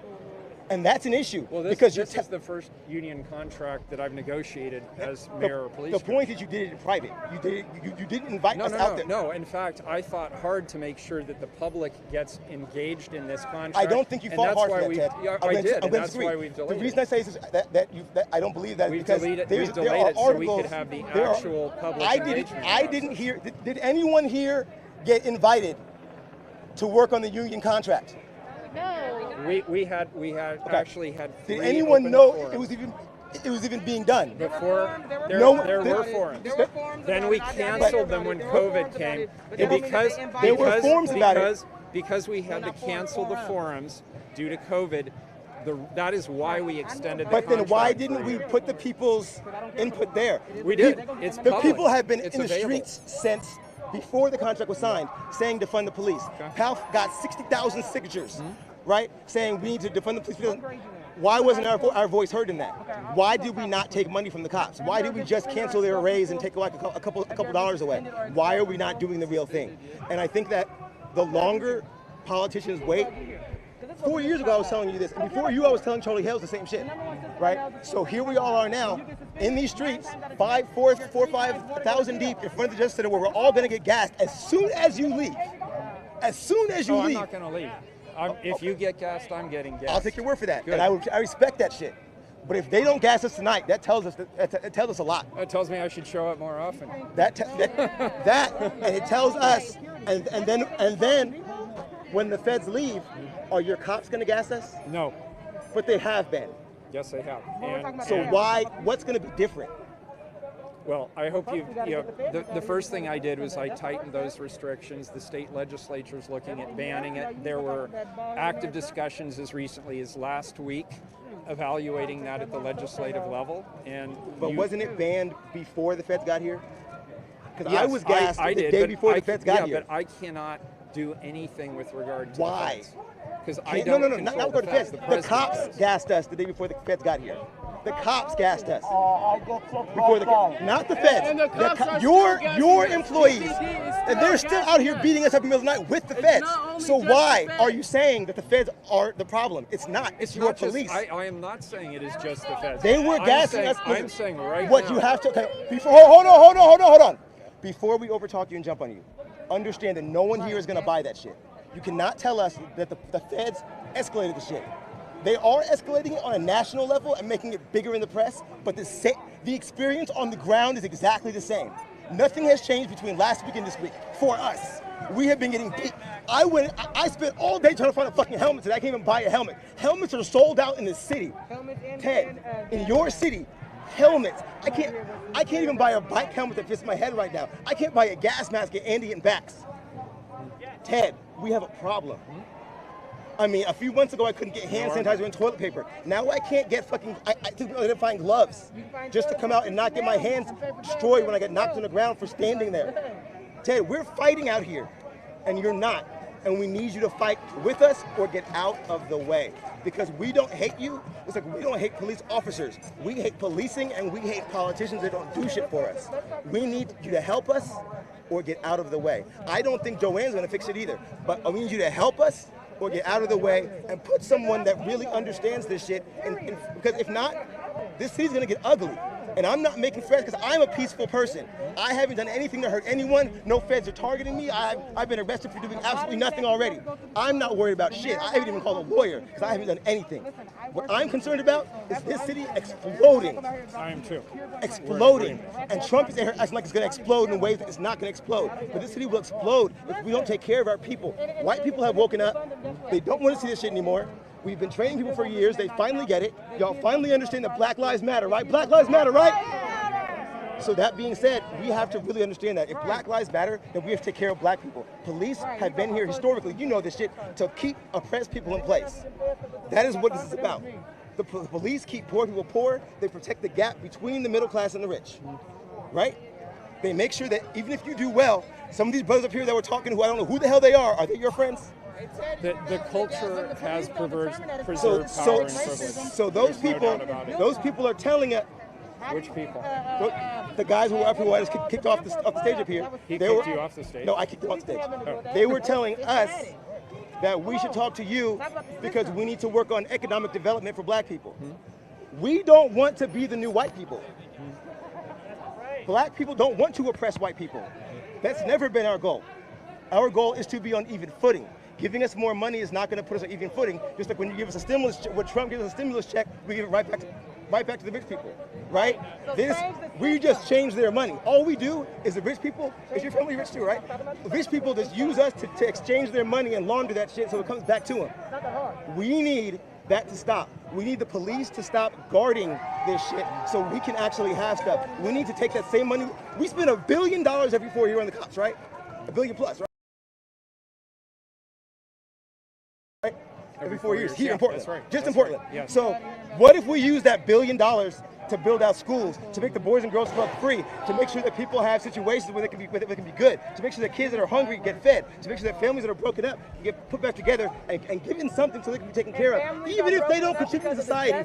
And that's an issue. Well, this is the first union contract that I've negotiated as mayor or police. The point is you did it in private. You did it, you didn't invite us out there. No, in fact, I fought hard to make sure that the public gets engaged in this contract. I don't think you fought hard for that, Ted. Yeah, I did, and that's why we've delayed it. The reason I say this is that I don't believe that we've because delayed it there are so we articles, could have the actual public engagement. I didn't hear. Did anyone here get invited to work on the union contract? No. We actually had. Did anyone know it was even being done? Before there were forums. Then we canceled them when COVID came, and because we had to cancel the forums due to COVID. That is why we extended the contract. But then why didn't we put the people's input there? We did. It's public. The people have been in the available. streets since before the contract was signed, saying defund the police. PAL got 60,000 signatures, right, saying we need to defund the police. Why wasn't our voice heard in that? Why did we not take money from the cops? Why did we just cancel their raise and take like a couple dollars away? Why are we not doing the real thing? And I think that the longer politicians wait. 4 years ago, I was telling you this, and before you, I was telling Charlie Hales the same shit, right? So here we all are now in these streets, 5,000 deep in front of the Justice Center, where we're all going to get gassed as soon as you leave. As soon as you leave. I'm not going to leave. If you get gassed, I'm getting gassed. I'll take your word for that, Good. and I respect that shit. But if they don't gas us tonight, that tells us a lot. It tells me I should show up more often. And it tells us, and then when the feds leave, are your cops going to gas us? No. But they have been. Yes, they have. What's going to be different? Well, I hope the first thing I did was I tightened those restrictions. The state legislature is looking at banning it. There were active discussions as recently as last week evaluating that at the legislative level. But wasn't it banned before the feds got here? Because yes, I was gassed the day before the feds got here. But I cannot do anything with regard to why? The feds. Because I don't No, not with the feds. The cops gassed us the day before the feds got here. The cops gassed us. Not the feds. Your employees. And they're still out here beating us up in the middle of the night with the feds. So why are you saying that the feds are the problem? It's not. It's your police. I am not saying it is just the feds. They were gassing us. I'm saying right what now. You have to. Okay, hold on. Before we overtalk you and jump on you, understand that no one here is going to buy that shit. You cannot tell us that the feds escalated the shit. They are escalating it on a national level and making it bigger in the press, but the experience on the ground is exactly the same. Nothing has changed between last week and this week for us. We have been getting beat. I spent all day trying to find a fucking helmet today. I can't even buy a helmet. Helmets are sold out in the city. Ted, in your city, helmets. I can't even buy a bike helmet that fits my head right now. I can't buy a gas mask at Andy and Bax. Ted, we have a problem. I mean, a few months ago, I couldn't get hand sanitizer and toilet paper. Now I can't get I didn't find gloves just to come out and not get my hands destroyed when I get knocked on the ground for standing there. Ted, we're fighting out here, and you're not. And we need you to fight with us or get out of the way. Because we don't hate you. It's like we don't hate police officers. We hate policing, and we hate politicians that don't do shit for us. We need you to help us or get out of the way. I don't think Joanne's going to fix it either. But we need you to help us or get out of the way and put someone that really understands this shit. Because if not, this city's gonna get ugly. And I'm not making threats because I'm a peaceful person. I haven't done anything to hurt anyone. No feds are targeting me. I've been arrested for doing absolutely nothing already. I'm not worried about shit. I haven't even called a lawyer because I haven't done anything. What I'm concerned about is this city exploding. I am too. Exploding. And Trump is acting like it's going to explode in ways that it's not going to explode. But this city will explode if we don't take care of our people. White people have woken up. They don't want to see this shit anymore. We've been training people for years. They finally get it. Y'all finally understand that Black Lives Matter, right? Black Lives Matter, right? So that being said, we have to really understand that if Black Lives Matter, then we have to take care of black people. Police have been here historically, you know this shit, to keep oppressed people in place. That is what this is about. The police keep poor people poor. They protect the gap between the middle class and the rich, right? They make sure that even if you do well, some of these brothers up here that we're talking to, I don't know who the hell they are they your friends? The culture has preserved power and privilege. So those people are telling it. Which people? The guys who were up here who I just kicked off the stage up here. He kicked you off the stage? No, I kicked them off the stage. They were telling us that we should talk to you because we need to work on economic development for black people. We don't want to be the new white people. Black people don't want to oppress white people. That's never been our goal. Our goal is to be on even footing. Giving us more money is not going to put us on even footing. Just like when you give us a stimulus check, when Trump gives us a stimulus check, we give it right back to the rich people, right? We just change their money. All we do is the rich people, is your family rich too, right? The rich people just use us to exchange their money and launder that shit so it comes back to them. We need that to stop. We need the police to stop guarding this shit so we can actually have stuff. We need to take that same money. We spend $1 billion every 4 years on the cops, right? $1 billion plus, right? Every 4 years here in Portland, just in Portland. So what if we use that $1 billion to build out schools, to make the Boys and Girls Club free, to make sure that people have situations where they can be good, to make sure that kids that are hungry get fed, to make sure that families that are broken up get put back together and given something so they can be taken care of. Even if they don't contribute to society,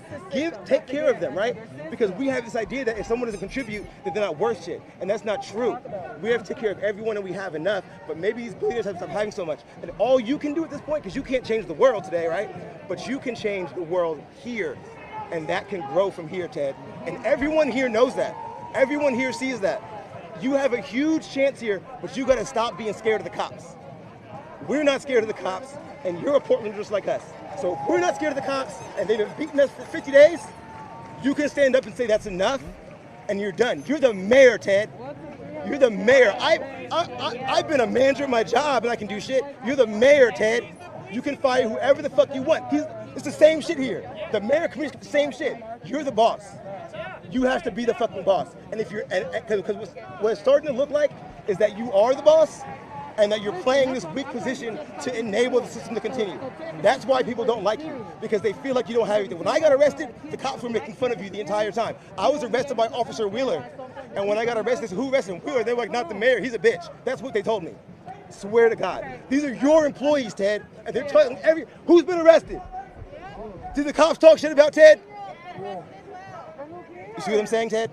take care of them, right? Because we have this idea that if someone doesn't contribute, that they're not worth shit, and that's not true. We have to take care of everyone and we have enough, but maybe these billionaires have to stop having so much. And all you can do at this point, because you can't change the world today, right? But you can change the world here. And that can grow from here, Ted. And everyone here knows that. Everyone here sees that. You have a huge chance here, but you gotta stop being scared of the cops. We're not scared of the cops, and you're a Portlander just like us. So if we're not scared of the cops, and they've been beating us for 50 days, you can stand up and say that's enough, and you're done. You're the mayor, Ted. You're the mayor. I've been a manager at my job, and I can do shit. You're the mayor, Ted. You can fire whoever the fuck you want. It's the same shit here. The mayor commissioner, the same shit. You're the boss. You have to be the fucking boss. And if you're, because what it's starting to look like is that you are the boss, and that you're playing this weak position to enable the system to continue. That's why people don't like you, because they feel like you don't have anything. When I got arrested, the cops were making fun of you the entire time. I was arrested by Officer Wheeler, and when I got arrested, they said, who arrested him? Wheeler. They were like, not the mayor, he's a bitch. That's what they told me. Swear to God. These are your employees, Ted, and they're telling who's been arrested? Did the cops talk shit about Ted? You see what I'm saying, Ted?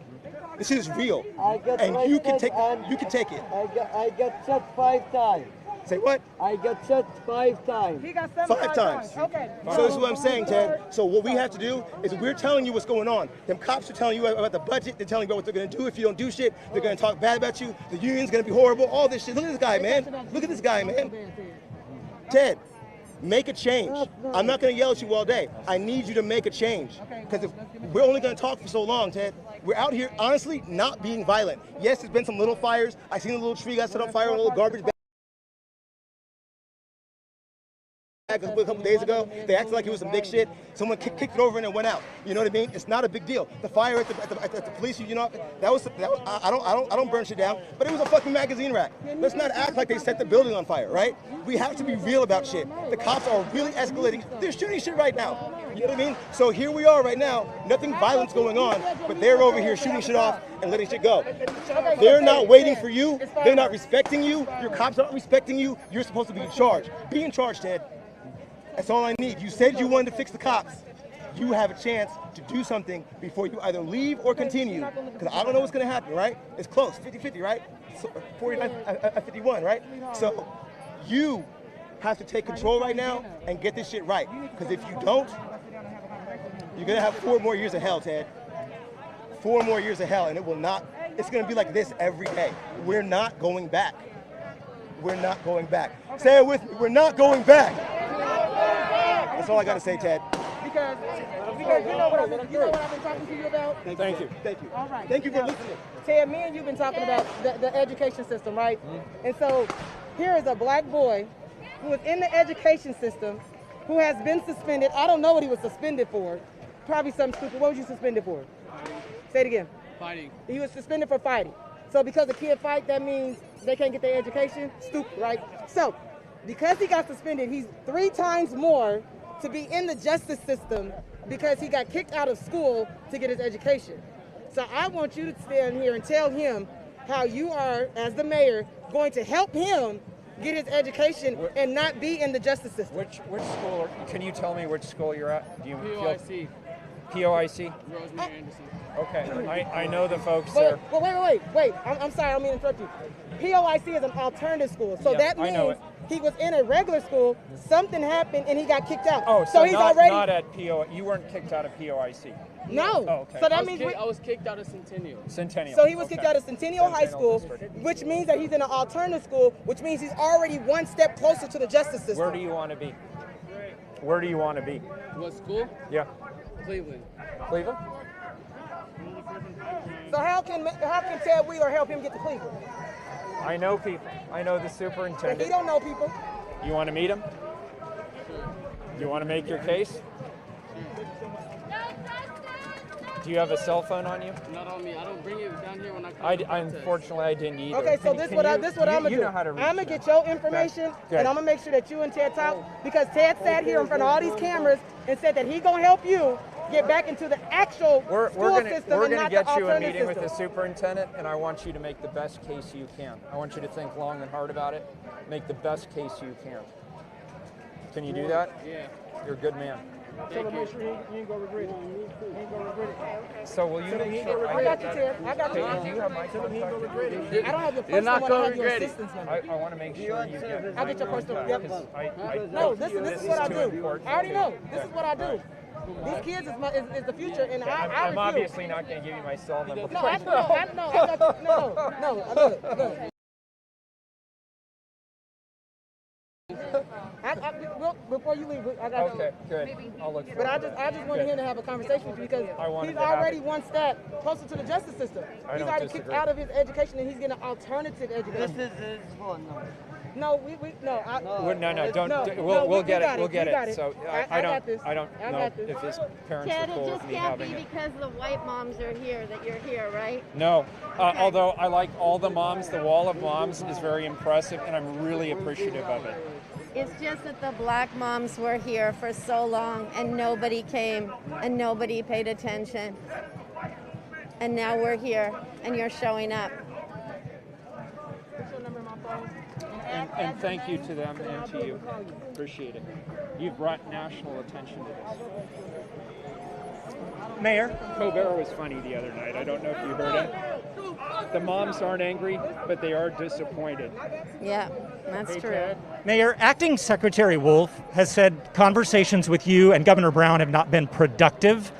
This shit is real, and you can take it. I got shot 5 times. Say what? I got shot 5 times. He got 5 times. Okay. So this is what I'm saying, Ted. So what we have to do is we're telling you what's going on. Them cops are telling you about the budget. They're telling you about what they're going to do if you don't do shit. They're going to talk bad about you. The union's going to be horrible. All this shit. Look at this guy, man. Look at this guy, man. Ted, make a change. I'm not going to yell at you all day. I need you to make a change. Because we're only going to talk for so long, Ted. We're out here, honestly, not being violent. Yes, there's been some little fires. I seen a little tree got set on fire, a little garbage bag. A couple days ago, they acted like it was some big shit. Someone kicked it over and it went out. You know what I mean? It's not a big deal. The fire at the police, you know, that was I don't burn shit down, but it was a fucking magazine rack. Let's not act like they set the building on fire, right? We have to be real about shit. The cops are really escalating. They're shooting shit right now. You know what I mean? So here we are right now. Nothing violent's going on, but they're over here shooting shit off and letting shit go. They're not waiting for you. They're not respecting you. Your cops aren't respecting you. You're supposed to be in charge. Be in charge, Ted. That's all I need. You said you wanted to fix the cops. You have a chance to do something before you either leave or continue. Because I don't know what's going to happen, right? It's close, 50-50, right? 49-51, right? So you have to take control right now and get this shit right. Because if you don't, you're going to have 4 more years of hell, Ted. 4 more years of hell, and it will not, it's going to be like this every day. We're not going back. We're not going back. Say it with me. We're not going back. That's all I got to say, Ted. Because you know what I've been talking to you about? Thank you. All right. Thank you for listening. Ted, me and you've been talking about the education system, right? And so here is a black boy who is in the education system who has been suspended. I don't know what he was suspended for. Probably something stupid. What was you suspended for? Say it again. Fighting. He was suspended for fighting. So because a kid fight, that means they can't get their education? Stupid, right? So because he got suspended, he's 3 times more to be in the justice system because he got kicked out of school to get his education. So I want you to stand here and tell him how you are, as the mayor, going to help him get his education and not be in the justice system. Which school? Can you tell me which school you're at? Do you POIC. POIC? Rosemary Anderson. Okay, I know the folks But, there. but wait. I'm sorry, I don't mean to interrupt you. POIC is an alternative school, so Yeah, that I know means it. he was in a regular school, something happened, and he got kicked out. Oh, so he's not, already not at PO. You weren't kicked out of POIC. No. Oh, okay. So that means I was kicked out of Centennial. Centennial. So he was kicked okay. out of Centennial High School, which means that he's in an alternative school, which means he's already one step closer to the justice system. Where do you want to be? Where do you want to be? What school? Yeah. Cleveland. Cleveland? So how can Ted Wheeler help him get to Cleveland? I know people. I know the But superintendent. he don't know people. You want to meet him? You want to make your case? Do you have a cell phone on you? Not on me. I don't bring it down here when I come. Unfortunately, I didn't either. Okay, so this what I'm gonna do. You know how to reach I'm gonna them. get your information, Good. and I'm gonna make sure that you and Ted talk, because Ted sat here in front of all these cameras and said that he gonna help you get back into the actual school system We're and gonna not get the you a alternative meeting with system. the superintendent, and I want you to make the best case you can. I want you to think long and hard about it. Make the best case you can. Can you do that? Yeah. You're a good man. So to make sure he ain't gonna regret it. He ain't gonna regret it. So will you make sure? I got you, Ted. I got you. Do you have my contact? I don't have your You're personal not one. I gonna have your regret it. assistant's number. I want to make sure you get. I'll get your personal. Yep. No, No, this is what I too do. important. I already know. This is what I do. These kids is the future, and I I'm refuse. obviously not going to give you my cell number. No, I know. I got you. No. Look. Before you leave, I got Okay, good. I'll look for But it. I just wanted him to have a conversation with you because he's already one step closer to the justice system. He's don't already kicked disagree. out of his education and he's getting an alternative education. This is his phone number. No, We'll get it. We'll get it. So I don't know if his parents Ted, are it cool just with me can't having be it. because the white moms are here that you're here, right? No, although I like all the moms, the wall of moms is very impressive, and I'm really appreciative of it. It's just that the black moms were here for so long and nobody came and nobody paid attention. And now we're here and you're showing up. And thank you to them and to you. Appreciate it. You've brought national attention to this. Mayor? Colbert was funny the other night. I don't know if you heard him. The moms aren't angry, but they are disappointed. Yeah, that's Hey, true. Ted? Mayor, Acting Secretary Wolf has said conversations with you and Governor Brown have not been productive.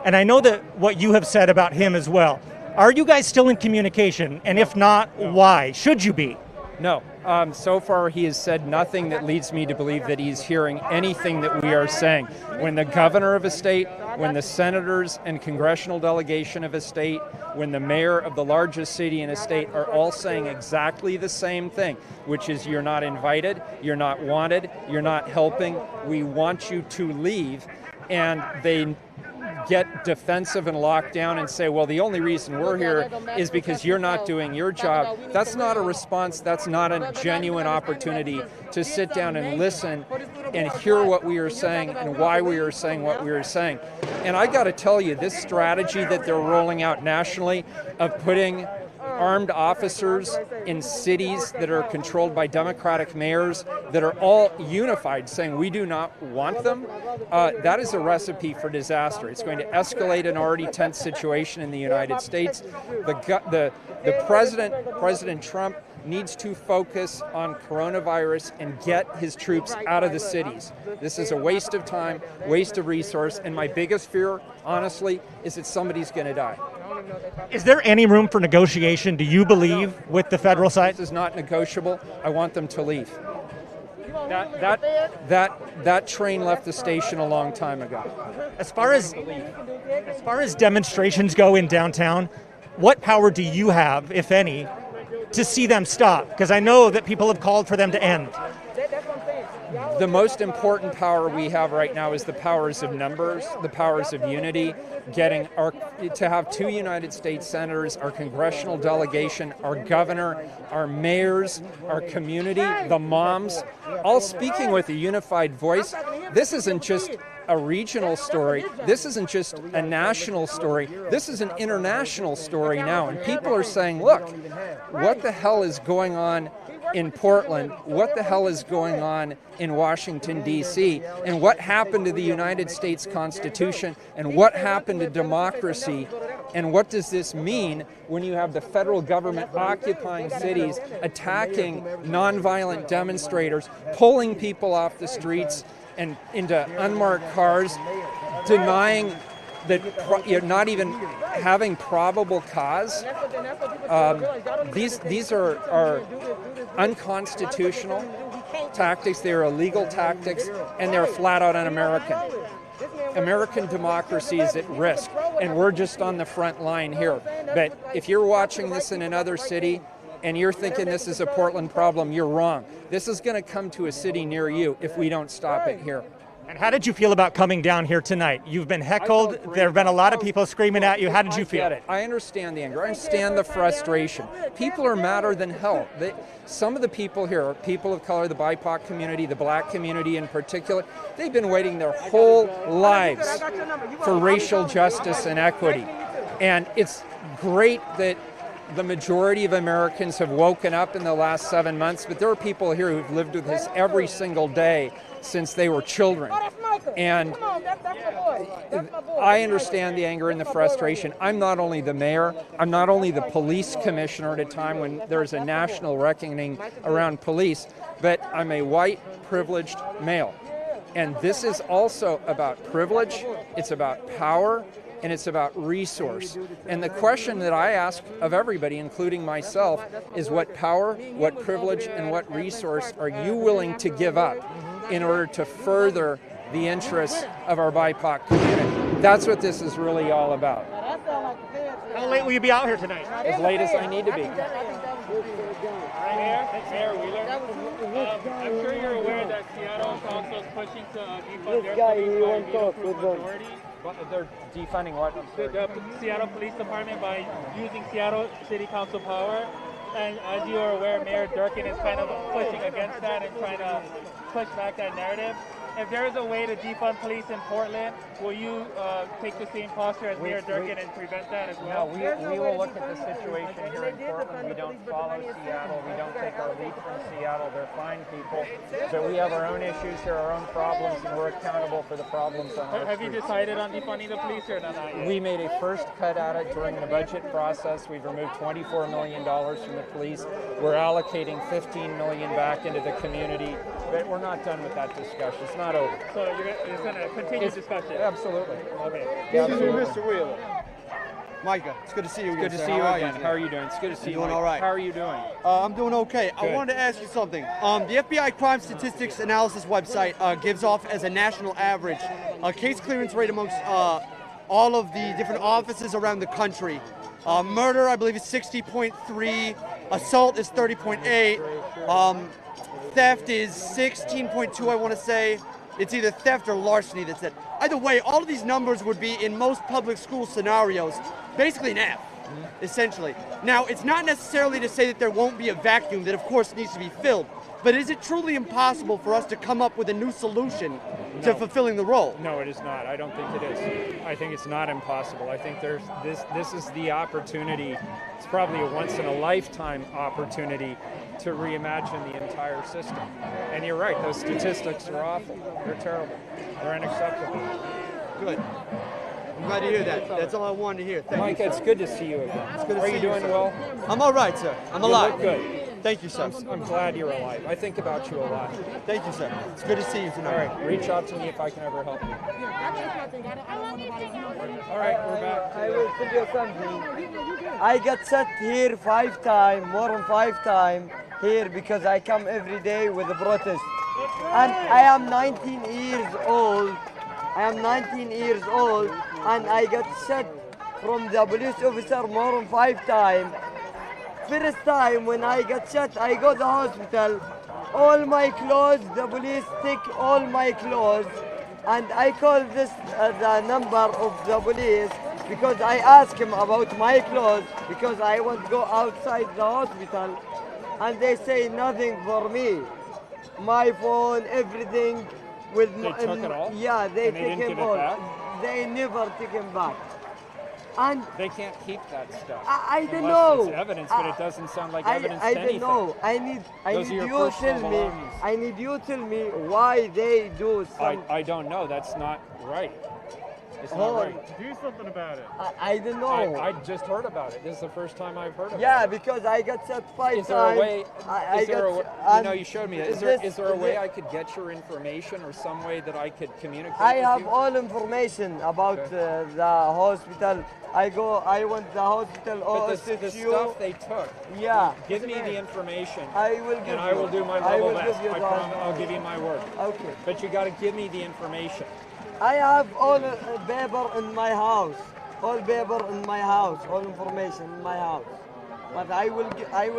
And I know that what you have said about him as well. Are you guys still in communication? And if not, why? Should you be? No. So far, he has said nothing that leads me to believe that he's hearing anything that we are saying. When the governor of a state, when the senators and congressional delegation of a state, when the mayor of the largest city in a state are all saying exactly the same thing, which is you're not invited, you're not wanted, you're not helping, we want you to leave, and they get defensive and locked down and say, well, the only reason we're here is because you're not doing your job. That's not a response. That's not a genuine opportunity to sit down and listen and hear what we are saying and why we are saying what we are saying. And I got to tell you, this strategy that they're rolling out nationally of putting armed officers in cities that are controlled by Democratic mayors that are all unified, saying we do not want them, that is a recipe for disaster. It's going to escalate an already tense situation in the United States. The President Trump, needs to focus on coronavirus and get his troops out of the cities. This is a waste of time, waste of resource, and my biggest fear, honestly, is that somebody's going to die. Is there any room for negotiation, do you believe, with the federal side? This is not negotiable. I want them to leave. That train left the station a long time ago. As far as demonstrations go in downtown, what power do you have, if any, to see them stop? Because I know that people have called for them to end. The most important power we have right now is the powers of numbers, the powers of unity, to have 2 United States senators, our congressional delegation, our governor, our mayors, our community, the moms, all speaking with a unified voice. This isn't just a regional story. This isn't just a national story. This is an international story now. And people are saying, look, what the hell is going on in Portland, what the hell is going on in Washington, D.C., and what happened to the United States Constitution, and what happened to democracy, and what does this mean when you have the federal government occupying cities, attacking nonviolent demonstrators, pulling people off the streets and into unmarked cars, denying that you're not even having probable cause. These are unconstitutional tactics. They're illegal tactics, and they're flat out un-American. American democracy is at risk, and we're just on the front line here. But if you're watching this in another city and you're thinking this is a Portland problem, you're wrong. This is going to come to a city near you if we don't stop it here. And how did you feel about coming down here tonight? You've been heckled. There have been a lot of people screaming at you. How did you feel? I understand the anger. I understand the frustration. People are madder than hell. Some of the people here are people of color, the BIPOC community, the black community in particular. They've been waiting their whole lives for racial justice and equity. And it's great that the majority of Americans have woken up in the last 7 months, but there are people here who've lived with this every single day since they were children. And I understand the anger and the frustration. I'm not only the mayor, I'm not only the police commissioner at a time when there's a national reckoning around police, but I'm a white, privileged male. And this is also about privilege, it's about power, and it's about resource. And the question that I ask of everybody, including myself, is what power, what privilege, and what resource are you willing to give up in order to further the interests of our BIPOC community? That's what this is really all about. How late will you be out here tonight? As late as I need to be. Mayor Wheeler, I'm sure you're aware that Seattle Council is pushing to defund their police by majority. They're defunding what? The Seattle Police Department by using Seattle City Council power. And as you are aware, Mayor Durkin is kind of pushing against that and trying to push back that narrative. If there is a way to defund police in Portland, will you take the same posture as Mayor Durkin and prevent that as well? No, we will look at the situation here in Portland. We don't follow Seattle. We don't take our lead from Seattle. They're fine people. But we have our own issues here, our own problems, and we're accountable for the problems on our Have you decided on defunding the police or not yet? We made a first cut at it during the budget process. We've removed $24 million from the police. We're allocating $15 million back into the community. But we're not done with that discussion. It's not over. So you're going to continue discussion? Absolutely. Okay. Yeah, absolutely. Mr. Wheeler. Micah, it's good to see you again. Good to see you again. How are you doing? It's good to see you. Doing all right. How are you doing? I'm doing okay. Good. I wanted to ask you something. The FBI Crime Statistics Analysis website gives off as a national average a case clearance rate amongst all of the different offices around the country. Murder, I believe, is 60.3. Assault is 30.8. Theft is 16.2, I want to say. It's either theft or larceny that's it. Either way, all of these numbers would be in most public school scenarios, basically an F, essentially. Now, it's not necessarily to say that there won't be a vacuum that, of course, needs to be filled, but is it truly impossible for us to come up with a new solution to fulfilling the role? No, it is not. I don't think it is. I think it's not impossible. I think there's this is the opportunity. It's probably a once-in-a-lifetime opportunity to reimagine the entire system. And you're right, those statistics are awful. They're terrible. They're unacceptable. Good. I'm glad to hear that. That's all I wanted to hear. Thank Mike, you, it's good to see you again. It's good to are see you doing sir. well? I'm all right, sir. I'm alive. You look good. Thank you, sir. I'm glad you're alive. I think about you a lot. Thank you, sir. It's good to see you tonight. All right, reach out to me if I can ever help you. All right, we're back. I will tell you something. I got set here 5 times, more than 5 times here because I come every day with a protest. And I am 19 years old. I am 19 years old and I got set from the police officer more than 5 times. First time when I got shot, I go to the hospital. All my clothes, the police take all my clothes. And I call this the number of the police because I ask him about my clothes because I want to go outside the hospital. And they say nothing for me. My phone, everything with They took it all? Yeah, they And they take didn't him give it all. back? They never take him back. And they can't keep that stuff. I don't unless know. It's evidence, but it doesn't sound like evidence to I don't anything. know. I need Those are you your tell personal me. belongings. I need you tell me why they do some. I don't know. That's not right. It's not Oh, right. Do something about it. I don't know. I just heard about it. This is the first time I've heard of it. Yeah, because I got set 5 times. Is there a way? You showed me that. Is there a way this- I could get your information or some way that I could communicate? I with have you? all information about the hospital. I went the hospital. But the stuff they took. Yeah. Give me the information. I will give and I will you. do my I level will best. give you I the- promise. I'll give you my word. Okay. But you got to give me the information. I have all paper in my house. All paper in my house. All information in my house. But I will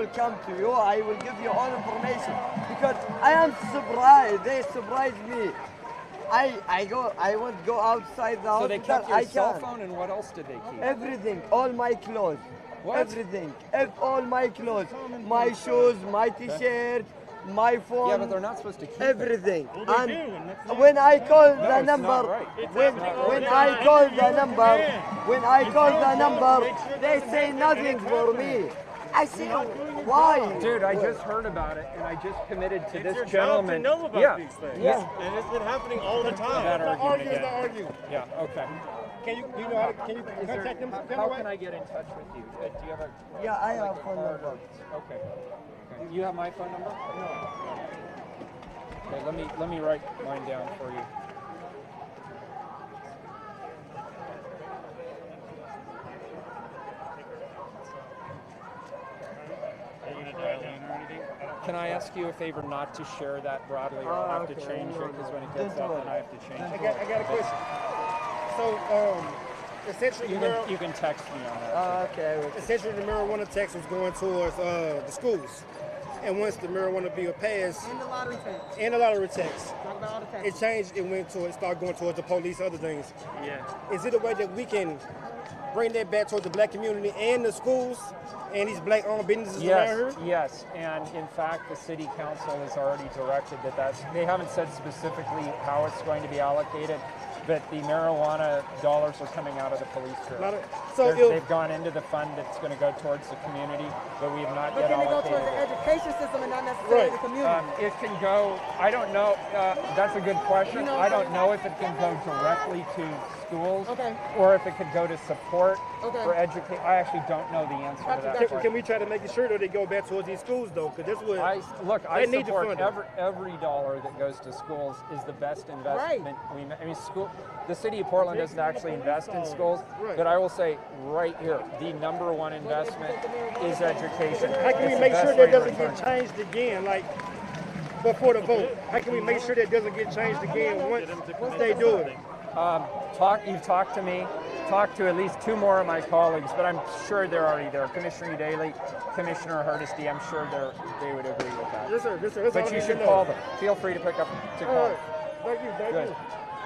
come to you. I will give you all information because I am surprised. They surprised me. I won't go outside the So hospital. they kept your I cell can't. phone, and what else did they keep? Everything, all my clothes. What? Everything, all my clothes, my shoes, my T-shirt, my phone. Yeah, but they're not supposed to keep everything. Well, they do, and and that's not- when I call No, the it's number, not right. It's when not when right. I call the number, when I call the number, they say nothing for me. I say, why? Dude, I just heard about it, and I just committed to It's this your job gentleman. to know about yeah. these things. Yeah. And it's been happening all the time. That argument again. argue. Yeah. Okay. Can you know how to, can you contact them? How can I get in touch with you? Do you have a? Yeah, I have phone card number. or- Okay. You have my phone number? No. Okay. Let me write mine down for you. Can I ask you a favor not to share that broadly, or I'll have to change it, because when it gets up, then I have to change it. I got a question. So, essentially, You can text me on that. Okay. Essentially, the marijuana tax was going towards the schools. And once the marijuana bill passed, And the lottery tax. and the lottery tax, Talk about all the it taxes. changed. It started going towards the police, other things. Yeah. Is it a way that we can bring that back towards the black community and the schools and these black-owned businesses around here? Yes, and in fact, the city council has already directed that's. They haven't said specifically how it's going to be allocated, but the marijuana dollars are coming out of the police bureau. They've gone into the fund that's going to go towards the community, but we have not But yet can they go allocated towards the it. education system and not necessarily the community? It can go, I don't know, that's a good question. I don't know if it can go directly to schools or if it could go to support for education. I actually don't know the answer to that question. Can we try to make it sure that they go back towards these schools, though? Because that's what I they need to support fund it. every dollar that goes to schools is the best investment. The city of Portland doesn't actually invest in schools, but I will say right here, the number one investment is education. How can we It's the make best sure way that to doesn't return get changed again, like before the vote? How can we make sure that doesn't get changed again once they do it? You've talked to me, talked to at least two more of my colleagues, but I'm sure they're already there. Commissioner Daly, Commissioner Hardesty, I'm sure they would agree with that. Yes, sir. Yes, sir. That's all But I you need should to call know. them. Feel free to pick up to All call. right. Thank you. Thank Good. you.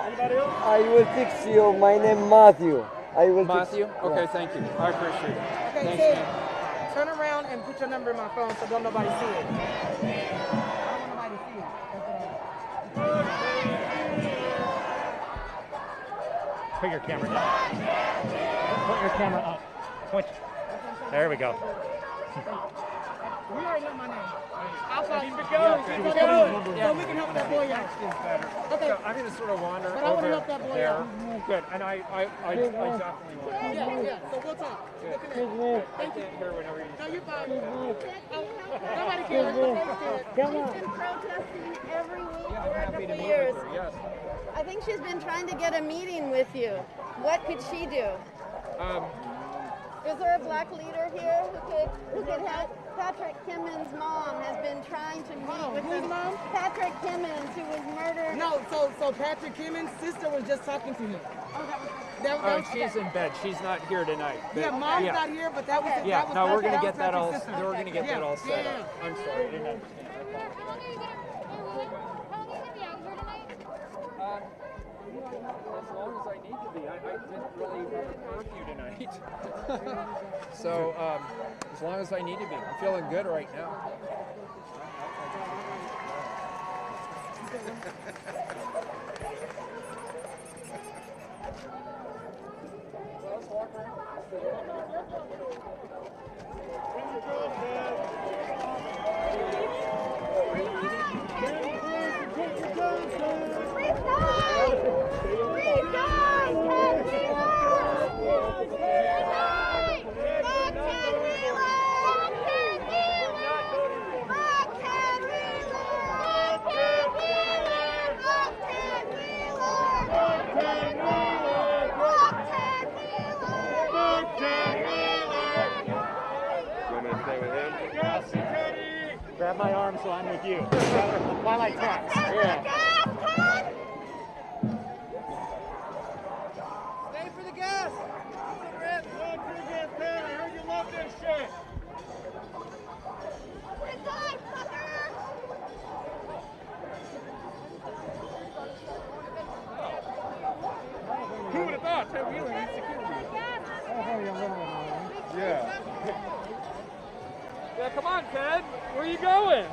Anybody else? I will text you. My name Matthew. I will Matthew? text. Okay, Yeah. thank you. I appreciate it. Okay, Thanks, Ted, man. turn around and put your number in my phone so don't nobody see it. I don't want nobody to see it. Put your camera down. Put your camera up. Point. There we go. You already know my name. I'll call you. Yeah, So we can help that boy out. Okay. So I'm going to sort of wander But I want to over help that boy there. out. Good, and I definitely want to. Yeah. So we'll talk. Thank you. Here whenever you No, you're fine. Nobody cares. She's been protesting every week for a couple years. Yes. I think she's been trying to get a meeting with you. What could she do? Is there a black leader here who could help? Patrick Kimmon's mom has been trying to meet with whose him. mom? Patrick Kimmons, who was murdered. No, so Patrick Kimmon's sister was just talking to him. She's in bed. She's not here tonight. But, Yeah, mom's not here, but that was Yeah, that was no, we're Patrick- gonna get that all. Patrick's sister. We're gonna get that all set Yeah. up. I'm sorry, I didn't understand. As long as I need to be. I didn't really have a curfew tonight. So as long as I need to be. I'm feeling good right now. Let's walk Grab my arm so I'm with you. While I text. Yeah. Stay for the gas! I heard you love this shit! Who would have thought Ted Wheeler needs security? Yeah. Yeah, come on, Ted. Where are you going?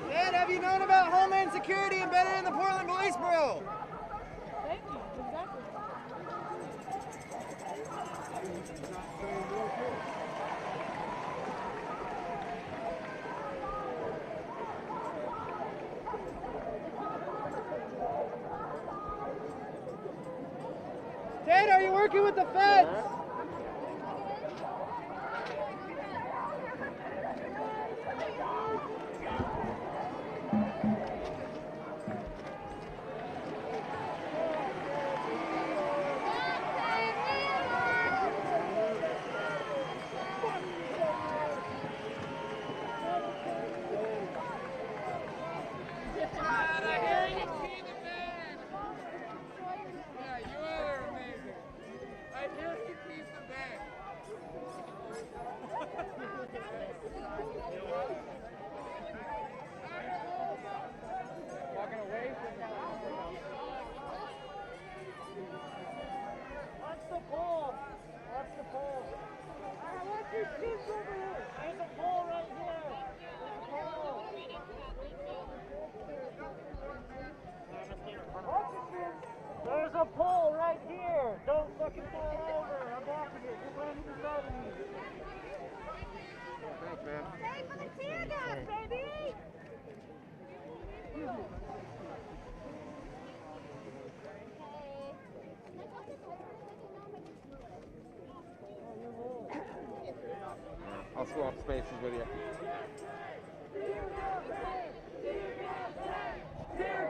Dad, have you known about Homeland Security embedded in the Portland Police Bureau? Thank you. Exactly. Dad, are you working with the feds? There's a pole right here. Don't fucking fall over. I'm blocking it. You're running the side of me. Thanks, man. Stay for the tear gas, baby. I'll swap spaces with you. Tear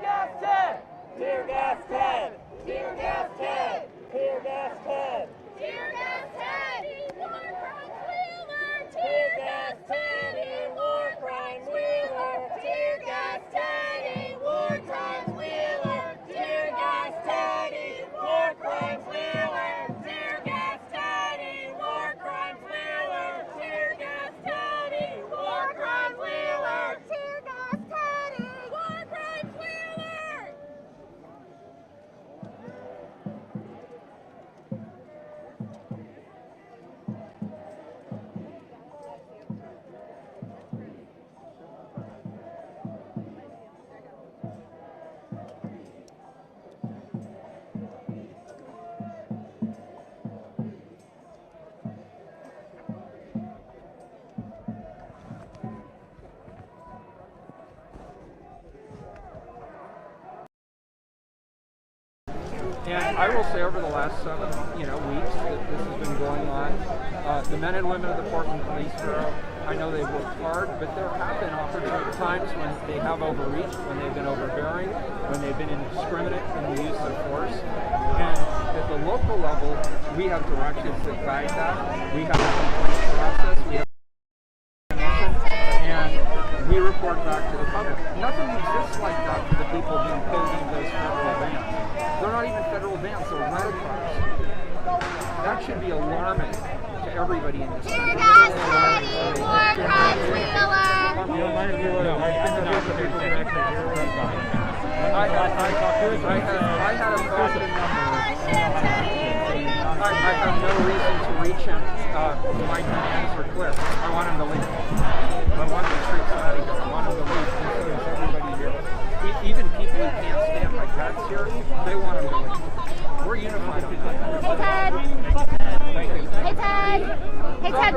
gas, Ted. Tear gas, Ted. Tear gas, Ted. Tear gas, Ted. Tear gas, Ted. War crimes Wheeler. Tear gas, Ted. War crimes Wheeler. Tear gas, Ted. War crimes Wheeler. Tear gas, Ted. War crimes Wheeler. Tear gas, Ted. War crimes Wheeler. Tear gas, Ted. War crimes Wheeler. Tear gas, Ted. War crimes Wheeler. And I will say over the last 7 weeks that this has been going on, the men and women of the Portland Police Bureau, I know they've worked hard, but there have been opportune times when they have overreached, when they've been overbearing, when they've been indiscriminate in the use of force. And at the local level, we have directives that guide that. We have a complaint process. We have and we report back to the public. Nothing exists like that for the people being pulled into those federal bans. They're not even federal bans, they're rental cars. That should be alarming to everybody in this country. I had a thought in I have no reason to reach him. My demands are clear. I want him to leave. I want the troops out of here. I want him to leave. And so does everybody here. Even people who can't stand my guts here, they want him to leave. We're unified on that. Hey, Ted. Hey, Ted. Hey, Ted.